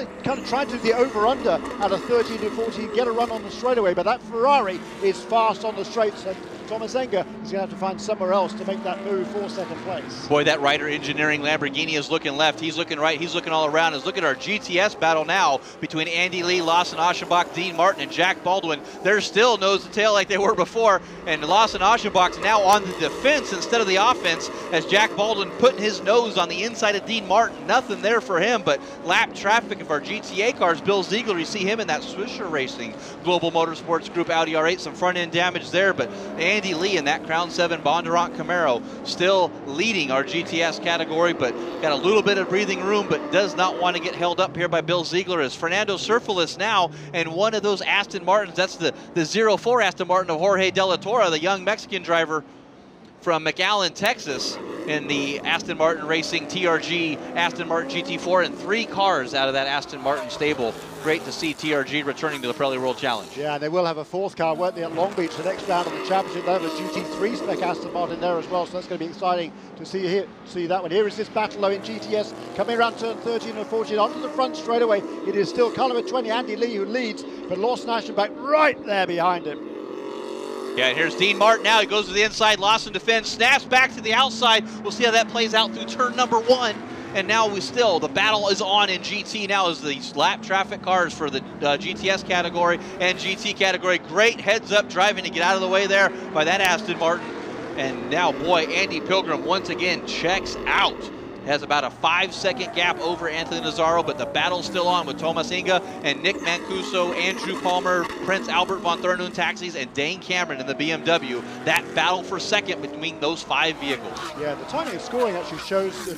Speaker 7: to do the over-under at a 13 and 14, get a run on the straightaway. But that Ferrari is fast on the straights, and Thomas Enger is going to have to find somewhere else to make that move for second place.
Speaker 1: Boy, that Ryder Engineering Lamborghini is looking left. He's looking right. He's looking all around. Let's look at our GTS battle now between Andy Lee, Lawson Aschenbach, Dean Martin, and Jack Baldwin. They're still nose to tail like they were before, and Lawson Aschenbach's now on the defense instead of the offense as Jack Baldwin putting his nose on the inside of Dean Martin. Nothing there for him, but lap traffic of our GTA cars. Bill Ziegler, you see him in that Swisher Racing Global Motorsports Group Audi R8. Some front end damage there, but Andy Lee in that Crown 7 Bondurant Camaro still leading our GTS category, but got a little bit of breathing room, but does not want to get held up here by Bill Ziegler. As Fernando Cerfulis now in one of those Aston Martins. That's the 04 Aston Martin of Jorge De La Torre, the young Mexican driver from McAllen, Texas, in the Aston Martin Racing TRG Aston Martin GT4, and 3 cars out of that Aston Martin stable. Great to see TRG returning to the Pirelli World Challenge.
Speaker 7: Yeah, and they will have a 4th car, won't they, at Long Beach, the next round of the championship. They'll have a GT3 spec Aston Martin there as well, so that's going to be exciting to see that one. Here is this battle though in GTS, coming around turn 13 and 14, onto the front straight away. It is still car number 20, Andy Lee, who leads, but Lawson Aschenbach right there behind him.
Speaker 1: Yeah, and here's Dean Martin now. He goes to the inside. Lawson defends, snaps back to the outside. We'll see how that plays out through turn number 1. And now the battle is on in GT now as the lap traffic cars for the GTS category and GT category. Great heads-up driving to get out of the way there by that Aston Martin. And now, boy, Andy Pilgrim once again checks out. Has about a 5-second gap over Anthony Nazaro, but the battle's still on with Thomas Inga and Nick Mancuso, Andrew Palmer, Prince Albert von Thurnoon Taxis, and Dane Cameron in the BMW. That battle for second between those 5 vehicles.
Speaker 7: Yeah, the timing of scoring actually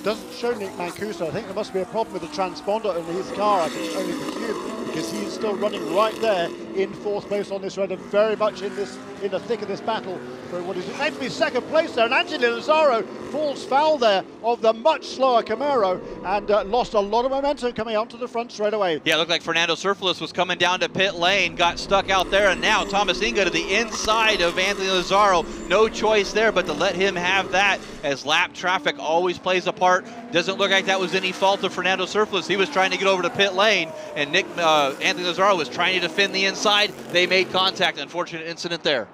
Speaker 7: doesn't show Nick Mancuso. I think there must be a problem with the transponder in his car, I can only presume, because he's still running right there in 4th place on this road and very much in the thick of this battle for what is meant to be 2nd place there. And Anthony Nazaro falls foul there of the much slower Camaro and lost a lot of momentum coming onto the front straight away.
Speaker 1: Yeah, it looked like Fernando Cerfulis was coming down to pit lane, got stuck out there, and now Thomas Inga to the inside of Anthony Nazaro. No choice there but to let him have that, as lap traffic always plays a part. Doesn't look like that was any fault of Fernando Cerfulis. He was trying to get over to pit lane, and Anthony Nazaro was trying to defend the inside. They made contact. Unfortunate incident there.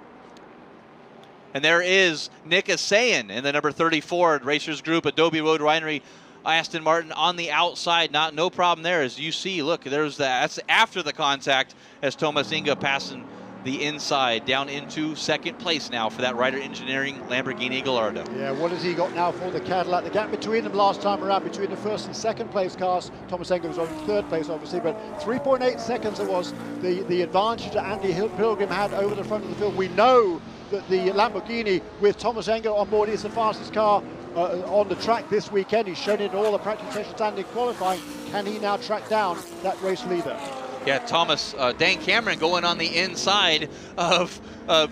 Speaker 1: And there is Nick Asayan in the number 34 Racers Group Adobe Road Winery Aston Martin on the outside. No problem there. As you see, look, that's after the contact as Thomas Inga passing the inside down into 2nd place now for that Ryder Engineering Lamborghini Gallardo.
Speaker 7: Yeah, what has he got now for the Cadillac? The gap between them last time around, between the 1st and 2nd place cars, Thomas Inga was on 3rd place obviously, but 3.8 seconds it was the advantage that Andy Pilgrim had over the front of the field. We know that the Lamborghini with Thomas Inga on board is the fastest car on the track this weekend. He's shown it in all the practice sessions and in qualifying. Can he now track down that race leader?
Speaker 1: Yeah, Dane Cameron going on the inside of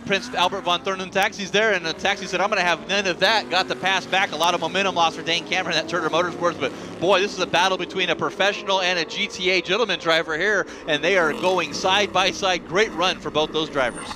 Speaker 1: Prince Albert von Thurnoon Taxis there, and the taxi said, I'm going to have none of that. Got the pass back. A lot of momentum loss for Dane Cameron at Turner Motorsports, but boy, this is a battle between a professional and a GTA gentleman driver here, and they are going side by side. Great run for both those drivers.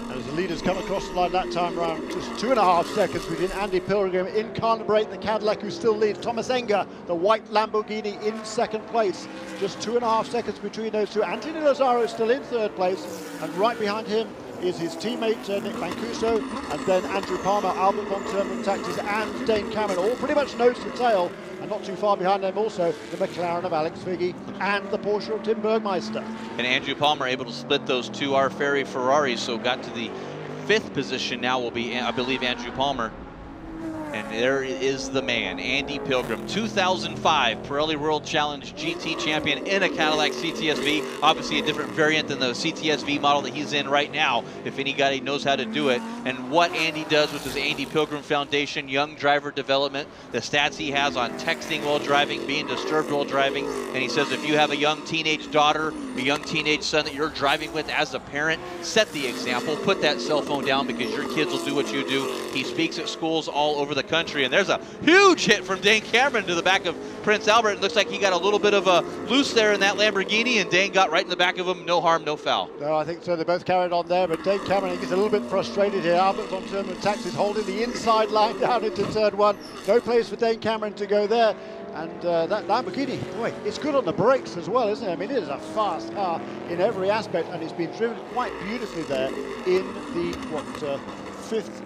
Speaker 7: And as the leaders come across the line that time around, just 2.5 seconds between Andy Pilgrim in car number 8, the Cadillac, who still leads. Thomas Inga, the white Lamborghini, in 2nd place. Just 2.5 seconds between those two. Anthony Nazaro is still in 3rd place, and right behind him is his teammate Nick Mancuso, and then Andrew Palmer, Albert von Thurnoon Taxis, and Dane Cameron, all pretty much nose to tail. And not too far behind them also the McLaren of Alex Figge and the Porsche of Tim Bergmeister.
Speaker 1: And Andrew Palmer able to split those 2 R-Ferry Ferraris, so got to the 5th position now will be, I believe, Andrew Palmer. And there is the man, Andy Pilgrim, 2005 Pirelli World Challenge GT champion in a Cadillac CTS-V. Obviously a different variant than the CTS-V model that he's in right now, if any guy knows how to do it. And what Andy does with his Andy Pilgrim Foundation, young driver development, the stats he has on texting while driving, being disturbed while driving. And he says if you have a young teenage daughter, a young teenage son that you're driving with as a parent, set the example, put that cell phone down because your kids will do what you do. He speaks at schools all over the the country. And there's a huge hit from Dane Cameron to the back of Prince Albert. It looks like he got a little bit of a loose there in that Lamborghini, and Dane got right in the back of him. No harm, no foul.
Speaker 7: No, I think so. They both carried on there, but Dane Cameron, he gets a little bit frustrated here. Albert's on turn and taxis, holding the inside line down into turn one. No place for Dane Cameron to go there. And that Lamborghini, boy, it's good on the brakes as well, isn't it? I mean, it is a fast car in every aspect, and it's been driven quite beautifully there in the,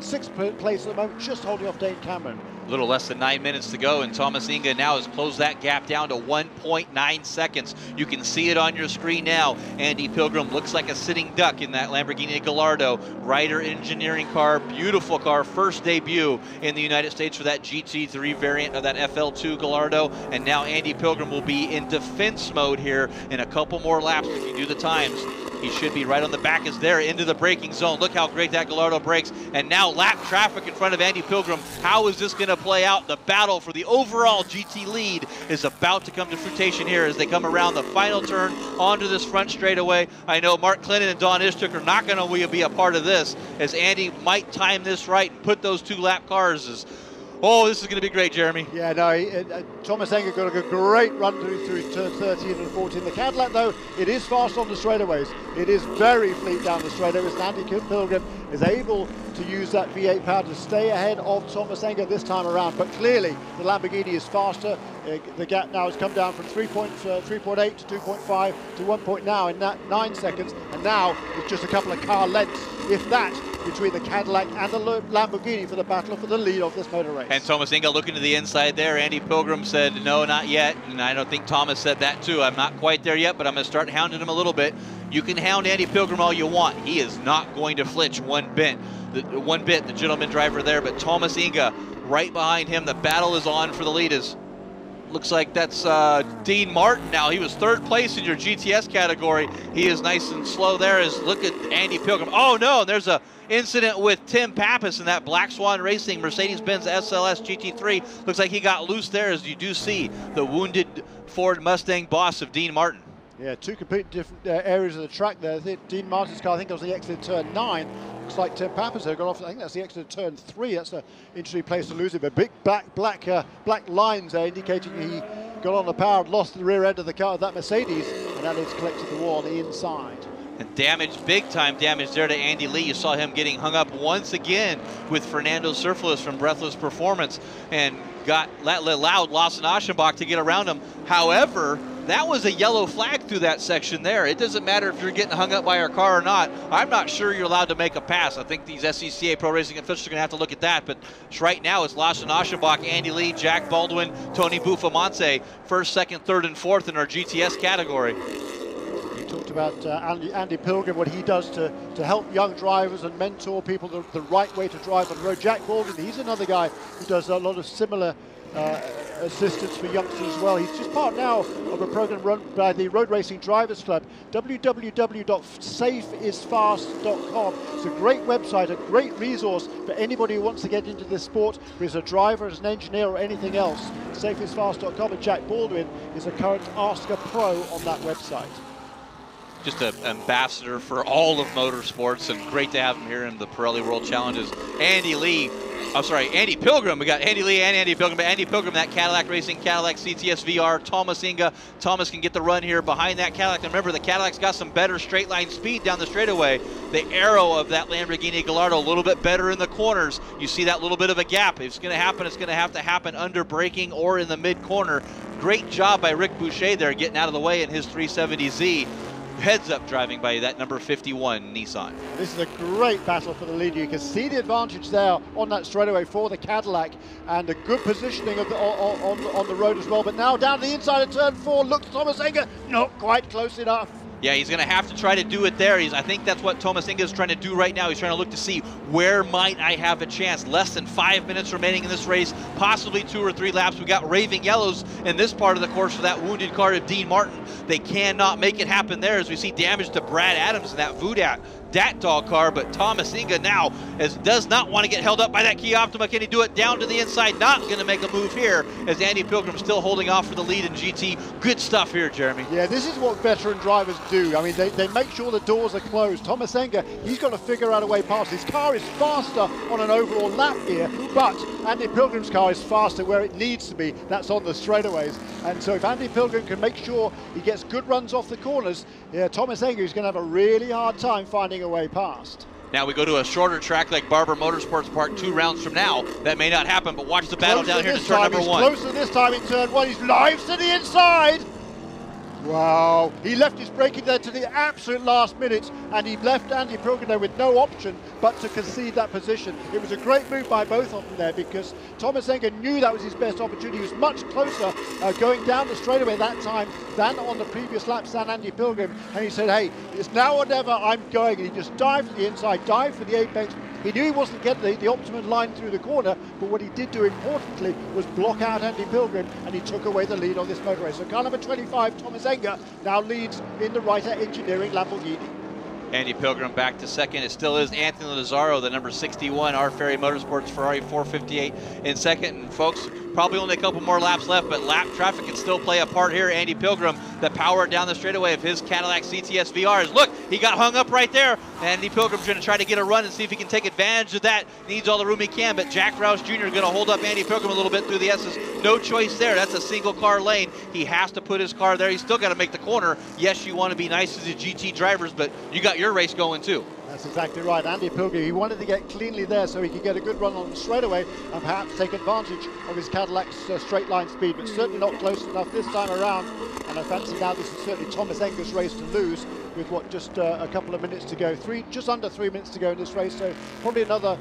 Speaker 7: sixth place at the moment, just holding off Dane Cameron.
Speaker 1: A little less than 9 minutes to go, and Thomas Inga now has closed that gap down to 1.9 seconds. You can see it on your screen now. Andy Pilgrim looks like a sitting duck in that Lamborghini Gallardo. Ryder engineering car, beautiful car, first debut in the United States for that GT3 variant of that FL2 Gallardo. And now Andy Pilgrim will be in defense mode here in a couple more laps. If you do the times, he should be right on the back as they're into the braking zone. Look how great that Gallardo brakes. And now lap traffic in front of Andy Pilgrim. How is this going to play out? The battle for the overall GT lead is about to come to fruition here as they come around the final turn onto this front straightaway. I know Mark Clinton and Don Ishtuk are not going to be a part of this, as Andy might time this right and put those 2 lap cars as, oh, this is going to be great, Jeremy.
Speaker 7: Yeah, no, Thomas Inga got a great run through turn 13 and 14. The Cadillac, though, it is fast on the straightaways. It is very fleet down the straightaways. And Andy Pilgrim is able to use that V8 power to stay ahead of Thomas Inga this time around. But clearly, the Lamborghini is faster. The gap now has come down from 3.8 to 2.5 to 1 point now in 9 seconds. And now it's just a couple of car lengths, if that, between the Cadillac and the Lamborghini for the battle for the lead of this motor race.
Speaker 1: And Thomas Inga looking to the inside there. Andy Pilgrim said, no, not yet. And I don't think Thomas said that too. I'm not quite there yet, but I'm going to start hounding him a little bit. You can hound Andy Pilgrim all you want. He is not going to flinch one bit, the gentleman driver there. But Thomas Inga right behind him. The battle is on for the lead. Looks like that's Dean Martin now. He was 3rd place in your GTS category. He is nice and slow there. Look at Andy Pilgrim. Oh no, there's a incident with Tim Pappas in that Black Swan Racing Mercedes-Benz SLS GT3. Looks like he got loose there, as you do see the wounded Ford Mustang boss of Dean Martin.
Speaker 7: Yeah, 2 completely different areas of the track there. Dean Martin's car, I think, was the exit of turn 9. Looks like Tim Pappas there got off. I think that's the exit of turn 3. That's an interesting place to lose it. But big black lines there indicating he got on the power and lost the rear end of the car of that Mercedes, and that is collected the wall on the inside.
Speaker 1: And damage, big time damage there to Andy Lee. You saw him getting hung up once again with Fernando Surfless from Breathless Performance, and allowed Lawson Aschenbach to get around him. However, that was a yellow flag through that section there. It doesn't matter if you're getting hung up by your car or not. I'm not sure you're allowed to make a pass. I think these SCCA Pro Racing officials are going to have to look at that. But right now it's Lawson Aschenbach, Andy Lee, Jack Baldwin, Tony Buffamante, 1st, 2nd, 3rd, and 4th in our GTS category.
Speaker 7: You talked about Andy Pilgrim, what he does to help young drivers and mentor people the right way to drive on the road. Jack Baldwin, he's another guy who does a lot of similar assistance for youngsters as well. He's just part now of a program run by the Road Racing Drivers Club, www.safeisfast.com. It's a great website, a great resource for anybody who wants to get into this sport, whether as a driver, as an engineer, or anything else. Safeisfast.com, and Jack Baldwin is a current Ask a Pro on that website.
Speaker 1: Just an ambassador for all of motorsports, and great to have him here in the Pirelli World Challenges. Andy Pilgrim. We got Andy Lee and Andy Pilgrim, but Andy Pilgrim, that Cadillac Racing, Cadillac CTS VR, Thomas Inga. Thomas can get the run here behind that Cadillac. And remember, the Cadillac's got some better straight line speed down the straightaway. The arrow of that Lamborghini Gallardo a little bit better in the corners. You see that little bit of a gap. If it's going to happen, it's going to have to happen under braking or in the mid corner. Great job by Rick Boucher there, getting out of the way in his 370Z. Heads up driving by that number 51 Nissan.
Speaker 7: This is a great battle for the lead. You can see the advantage there on that straightaway for the Cadillac, and a good positioning of on the road as well. But now down to the inside of turn 4, looks Thomas Inga, not quite close enough.
Speaker 1: Yeah, he's going to have to try to do it there. I think that's what Thomas Inga is trying to do right now. He's trying to look to see where might I have a chance. Less than 5 minutes remaining in this race, possibly 2 or 3 laps. We got raving yellows in this part of the course for that wounded car of Dean Martin. They cannot make it happen there, as we see damage to Brad Adams in that Vudat. Dat Dog car, but Thomas Inga now does not want to get held up by that Kia Optima. Can he do it down to the inside? Not going to make a move here as Andy Pilgrim still holding off for the lead in GT. Good stuff here, Jeremy.
Speaker 7: Yeah, this is what veteran drivers do. I mean, they make sure the doors are closed. Thomas Enga, he's got to figure out a way past. His car is faster on an overall lap here, but Andy Pilgrim's car is faster where it needs to be. That's on the straightaways. And so if Andy Pilgrim can make sure he gets good runs off the corners, yeah, Thomas Enga is going to have a really hard time finding a way past.
Speaker 1: Now we go to a shorter track like Barber Motorsports Park 2 rounds from now. That may not happen, but watch the battle down here to turn number 1.
Speaker 7: Closer this time in turn 1. He's live to the inside. Wow, he left his braking there to the absolute last minute, and he left Andy Pilgrim there with no option but to concede that position. It was a great move by both of them there, because Thomas Enga knew that was his best opportunity. He was much closer going down the straightaway that time than on the previous laps than Andy Pilgrim, and he said, hey, it's now or never, I'm going. And he just dived to the inside, dived for the apex. He knew he wasn't getting the optimum line through the corner, but what he did do importantly was block out Andy Pilgrim, and he took away the lead on this motorway. So car number 25, Thomas Enga, now leads in the Reiter Engineering Lamborghini.
Speaker 1: Andy Pilgrim back to second. It still is Anthony Lazzaro, the number 61, R Ferry Motorsports Ferrari 458 in second. And folks, probably only a couple more laps left, but lap traffic can still play a part here. Andy Pilgrim, the power down the straightaway of his Cadillac CTS VRs. Look, he got hung up right there. Andy Pilgrim's going to try to get a run and see if he can take advantage of that. Needs all the room he can, but Jack Roush Jr. is going to hold up Andy Pilgrim a little bit through the S's. No choice there. That's a single car lane. He has to put his car there. He's still got to make the corner. Yes, you want to be nice to the GT drivers, but you got your race going too.
Speaker 7: That's exactly right. Andy Pilgrim, he wanted to get cleanly there so he could get a good run on the straightaway and perhaps take advantage of his Cadillac's straight line speed, but certainly not close enough this time around. And I fancy now this is certainly Thomas Enga's race to lose with what, just a couple of minutes to go. Just under 3 minutes to go in this race, so probably another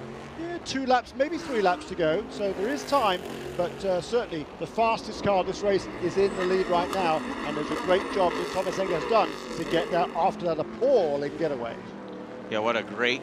Speaker 7: 2 laps, maybe 3 laps to go. So there is time, but certainly the fastest car of this race is in the lead right now, and there's a great job that Thomas Enga has done to get there after that appalling getaway.
Speaker 1: Yeah, what a great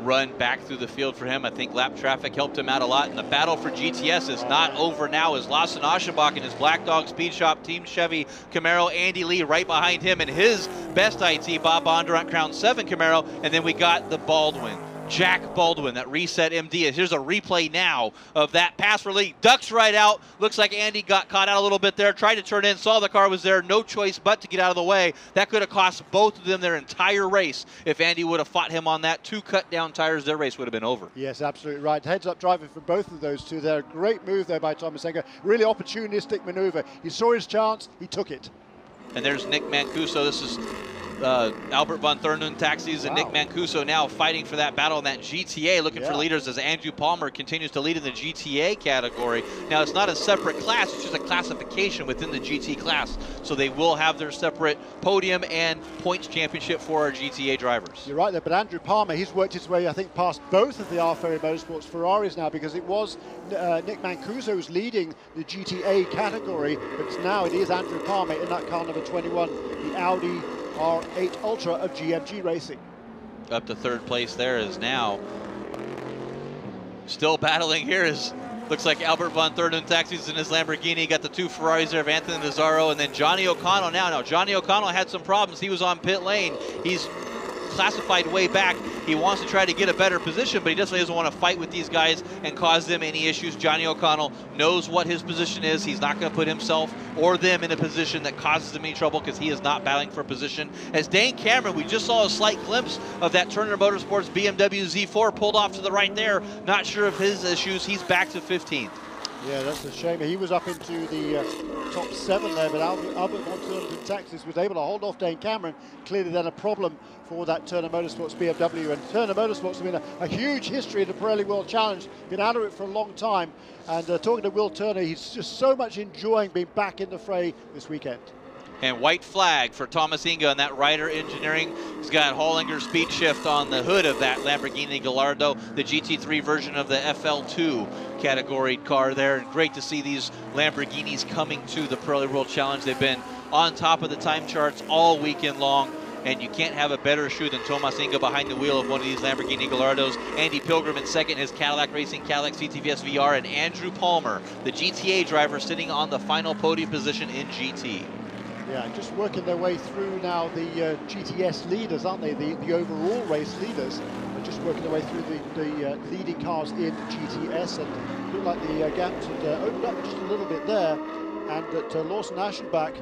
Speaker 1: run back through the field for him. I think lap traffic helped him out a lot, and the battle for GTS is not over now as Lawson Aschenbach and his Black Dog Speed Shop Team Chevy Camaro, Andy Lee right behind him, and his best IT, Bob Bondurant Crown 7 Camaro, and then we got the Baldwin. Jack Baldwin, that reset MD. Here's a replay now of that pass for Lee. Ducks right out. Looks like Andy got caught out a little bit there. Tried to turn in, saw the car was there. No choice but to get out of the way. That could have cost both of them their entire race. If Andy would have fought him on that, 2 cut down tires, their race would have been over.
Speaker 7: Yes, absolutely right. Heads up driving for both of those two there. Great move there by Thomas Enga. Really opportunistic maneuver. He saw his chance, he took it.
Speaker 1: And there's Nick Mancuso. This is Albert von Thurnen Taxis and Nick Mancuso now fighting for that battle in that GTA, looking for leaders as Andrew Palmer continues to lead in the GTA category. Now, it's not a separate class, it's just a classification within the GT class. So they will have their separate podium and points championship for our GTA drivers.
Speaker 7: You're right there, but Andrew Palmer, he's worked his way, I think, past both of the R Ferry Motorsports Ferraris now, because it was Nick Mancuso who's leading the GTA category, but now it is Andrew Palmer in that car number 21, the Audi R8 Ultra of GMG Racing.
Speaker 1: Up to third place there is now still battling here is looks like Albert von Thurnen Taxis in his Lamborghini. Got the 2 Ferraris there of Anthony Lazzaro and then Johnny O'Connell now. Johnny O'Connell had some problems. He was on pit lane. He's classified way back. He wants to try to get a better position, but he definitely doesn't want to fight with these guys and cause them any issues. Johnny O'Connell knows what his position is. He's not going to put himself or them in a position that causes them any trouble because he is not battling for position. As Dane Cameron, we just saw a slight glimpse of that Turner Motorsports BMW Z4 pulled off to the right there. Not sure of his issues. He's back to 15th.
Speaker 7: Yeah, that's a shame. He was up into the top 7 there, but Albert von Thurnen Taxis was able to hold off Dane Cameron. Clearly then a problem for that Turner Motorsports BMW. And Turner Motorsports has been a huge history in the Pirelli World Challenge. Been out of it for a long time. And talking to Will Turner, he's just so much enjoying being back in the fray this weekend.
Speaker 1: And white flag for Thomas Inga on that Reiter Engineering. He's got Hollinger speed shift on the hood of that Lamborghini Gallardo, the GT3 version of the FL2 category car there. And great to see these Lamborghinis coming to the Pirelli World Challenge. They've been on top of the time charts all weekend long. And you can't have a better shoe than Thomas Inga behind the wheel of one of these Lamborghini Gallardos. Andy Pilgrim in second, his Cadillac Racing Cadillac CTVS VR, and Andrew Palmer, the GTA driver, sitting on the final podium position in GT.
Speaker 7: Yeah, just working their way through now the GTS leaders, aren't they? The overall race leaders are just working their way through the leading cars in GTS, and look like the gaps had opened up just a little bit there, and that Lawson Aschenbach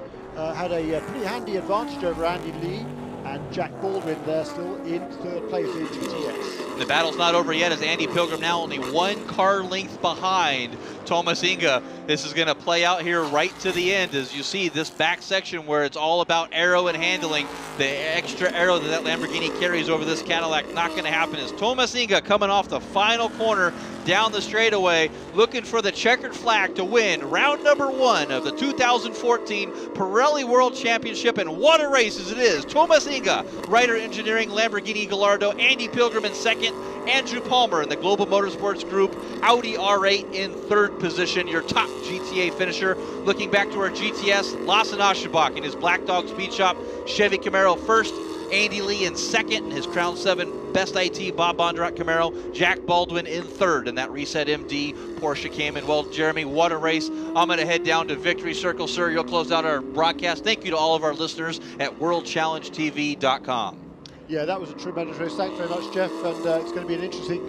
Speaker 7: had a pretty handy advantage over Andy Lee, and Jack Baldwin there still in third place in GTS.
Speaker 1: The battle's not over yet as Andy Pilgrim now only 1 car length behind Thomas Inge. This is going to play out here right to the end as you see this back section where it's all about aero and handling. The extra aero that Lamborghini carries over this Cadillac, not going to happen as Thomas Inge coming off the final corner down the straightaway, looking for the checkered flag to win round number 1 of the 2014 Pirelli World Championship, and what a race as it is. Thomas Inge, Ryder Engineering, Lamborghini Gallardo, Andy Pilgrim in second, Andrew Palmer in the Global Motorsports Group, Audi R8 in third position, your top GTA finisher. Looking back to our GTS, Lawson Aschenbach in his Black Dog Speed Shop, Chevy Camaro first, Andy Lee in second, and his Crown 7 Best IT Bob Bondurant Camaro, Jack Baldwin in third, and that Reset MD Porsche came in. Well, Jeremy, what a race. I'm going to head down to Victory Circle. Sir, you'll close out our broadcast. Thank you to all of our listeners at worldchallengetv.com.
Speaker 7: Yeah, that was a tremendous race. Thanks very much, Jeff, and it's going to be an interesting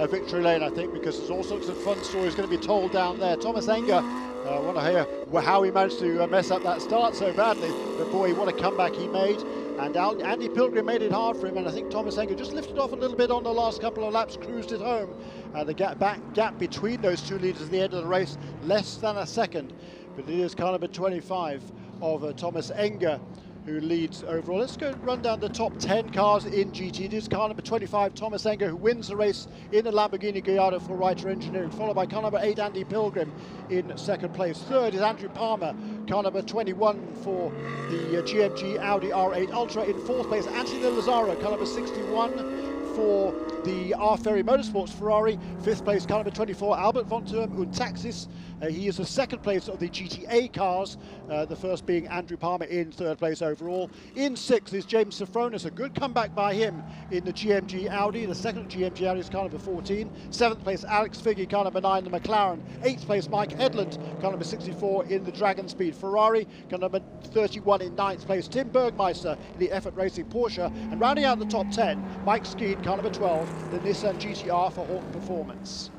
Speaker 7: victory lane, I think, because there's all sorts of fun stories going to be told down there. Thomas Inge, I want to hear how he managed to mess up that start so badly, but boy, what a comeback he made. And Andy Pilgrim made it hard for him, and I think Thomas Inge just lifted off a little bit on the last couple of laps, cruised it home. The gap between those two leaders at the end of the race, less than a second. But it is car number 25 of Thomas Inge who leads overall. Let's go run down the top 10 cars in GT. It is car number 25, Thomas Inge, who wins the race in the Lamborghini Gallardo for Ryder Engineering, followed by car number 8, Andy Pilgrim, in second place. Third is Andrew Palmer, car number 21 for the GMG Audi R8 Ultra. In fourth place, Anthony Lazzaro, car number 61 for the R Ferry Motorsports Ferrari. Fifth place, car number 24, Albert von Thurm Untaxis. He is the second place of the GTA cars, the first being Andrew Palmer in third place overall. In sixth is James Sofronis, a good comeback by him in the GMG Audi. The second GMG Audi is car number 14. Seventh place, Alex Figge, car number 9, the McLaren. Eighth place, Mike Hedlund, car number 64 in the Dragon Speed Ferrari. Car number 31 in ninth place, Tim Bergmeister in the Effort Racing Porsche. And rounding out the top 10, Mike Skeen, car number 12, the Nissan GT-R for Hawk Performance.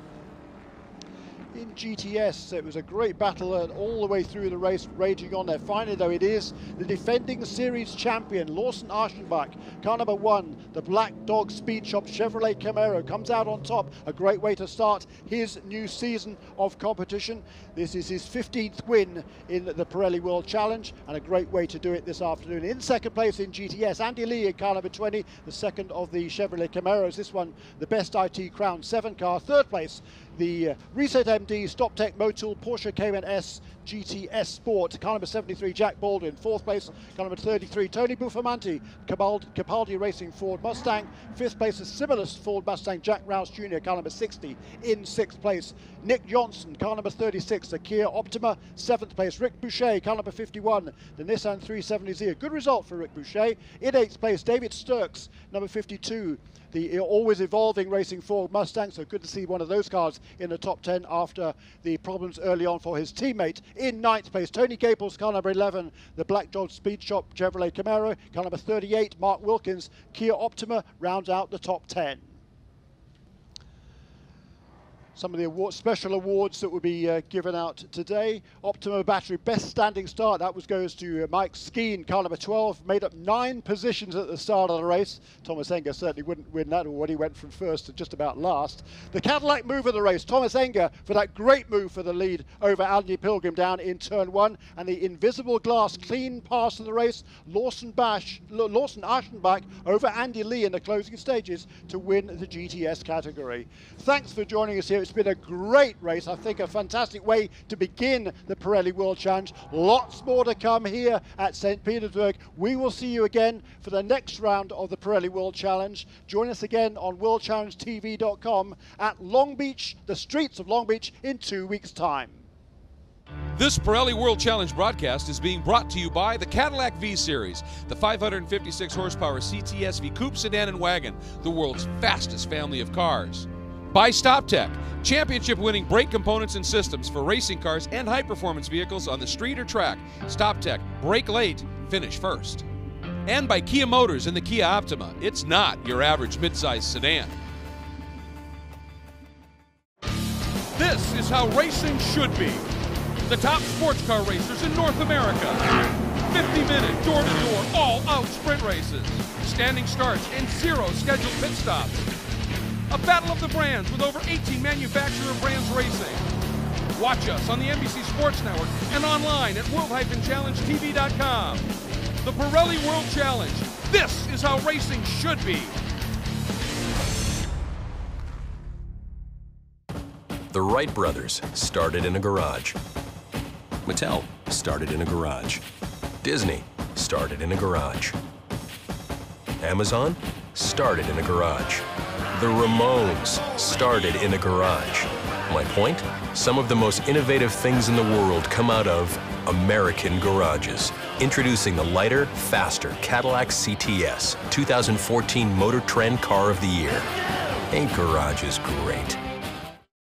Speaker 7: In GTS, it was a great battle all the way through the race, raging on there. Finally, though, it is the defending series champion, Lawson Aschenbach, car number 1, the Black Dog Speed Shop Chevrolet Camaro, comes out on top. A great way to start his new season of competition. This is his 15th win in the Pirelli World Challenge, and a great way to do it this afternoon. In second place in GTS, Andy Lee in car number 20, the second of the Chevrolet Camaros. This one, the Best IT Crown 7 car. Third place, the Reset MD StopTech Motul Porsche Cayman S GTS Sport, car number 73, Jack Baldwin. Fourth place, car number 33, Tony Buffamanti, Capaldi Racing Ford Mustang. Fifth place, a similar Ford Mustang, Jack Rouse Jr., car number 60. In sixth place, Nick Johnson, car number 36, the Kia Optima. Seventh place, Rick Boucher, car number 51, the Nissan 370Z. A good result for Rick Boucher. In eighth place, David Sturks, number 52, the always evolving Racing Ford Mustang. So good to see one of those cars in the top 10 after the problems early on for his teammate. In ninth place, Tony Gaples, car number 11, the Black Dog Speed Shop Chevrolet Camaro. Car number 38, Mark Wilkins, Kia Optima, rounds out the top 10. Some of the special awards that will be given out today. Optima Battery Best Standing Start, that goes to Mike Skeen, car number 12, made up 9 positions at the start of the race. Thomas Inge certainly wouldn't win that award. He went from first to just about last. The Cadillac move of the race, Thomas Inge for that great move for the lead over Andy Pilgrim down in turn 1. And the invisible glass clean pass of the race, Lawson Aschenbach over Andy Lee in the closing stages to win the GTS category. Thanks for joining us here. It's been a great race. I think a fantastic way to begin the Pirelli World Challenge. Lots more to come here at St. Petersburg. We will see you again for the next round of the Pirelli World Challenge. Join us again on worldchallengetv.com at Long Beach, the streets of Long Beach, in 2 weeks' time.
Speaker 2: This Pirelli World Challenge broadcast is being brought to you by the Cadillac V-Series, the 556 horsepower CTS-V coupe, sedan, and wagon, the world's fastest family of cars. By StopTech, championship-winning brake components and systems for racing cars and high-performance vehicles on the street or track. StopTech, brake late, finish first. And by Kia Motors and the Kia Optima, it's not your average midsize sedan. This is how racing should be. The top sports car racers in North America. 50-minute, door-to-door, all-out sprint races. Standing starts and 0 scheduled pit stops. A battle of the brands with over 18 manufacturer brands racing. Watch us on the NBC Sports Network and online at world-challengetv.com. The Pirelli World Challenge. This is how racing should be.
Speaker 3: The Wright brothers started in a garage. Mattel started in a garage. Disney started in a garage. Amazon started in a garage. The Ramones started in a garage. My point? Some of the most innovative things in the world come out of American garages. Introducing the lighter, faster Cadillac CTS, 2014 Motor Trend Car of the Year. Ain't garages great?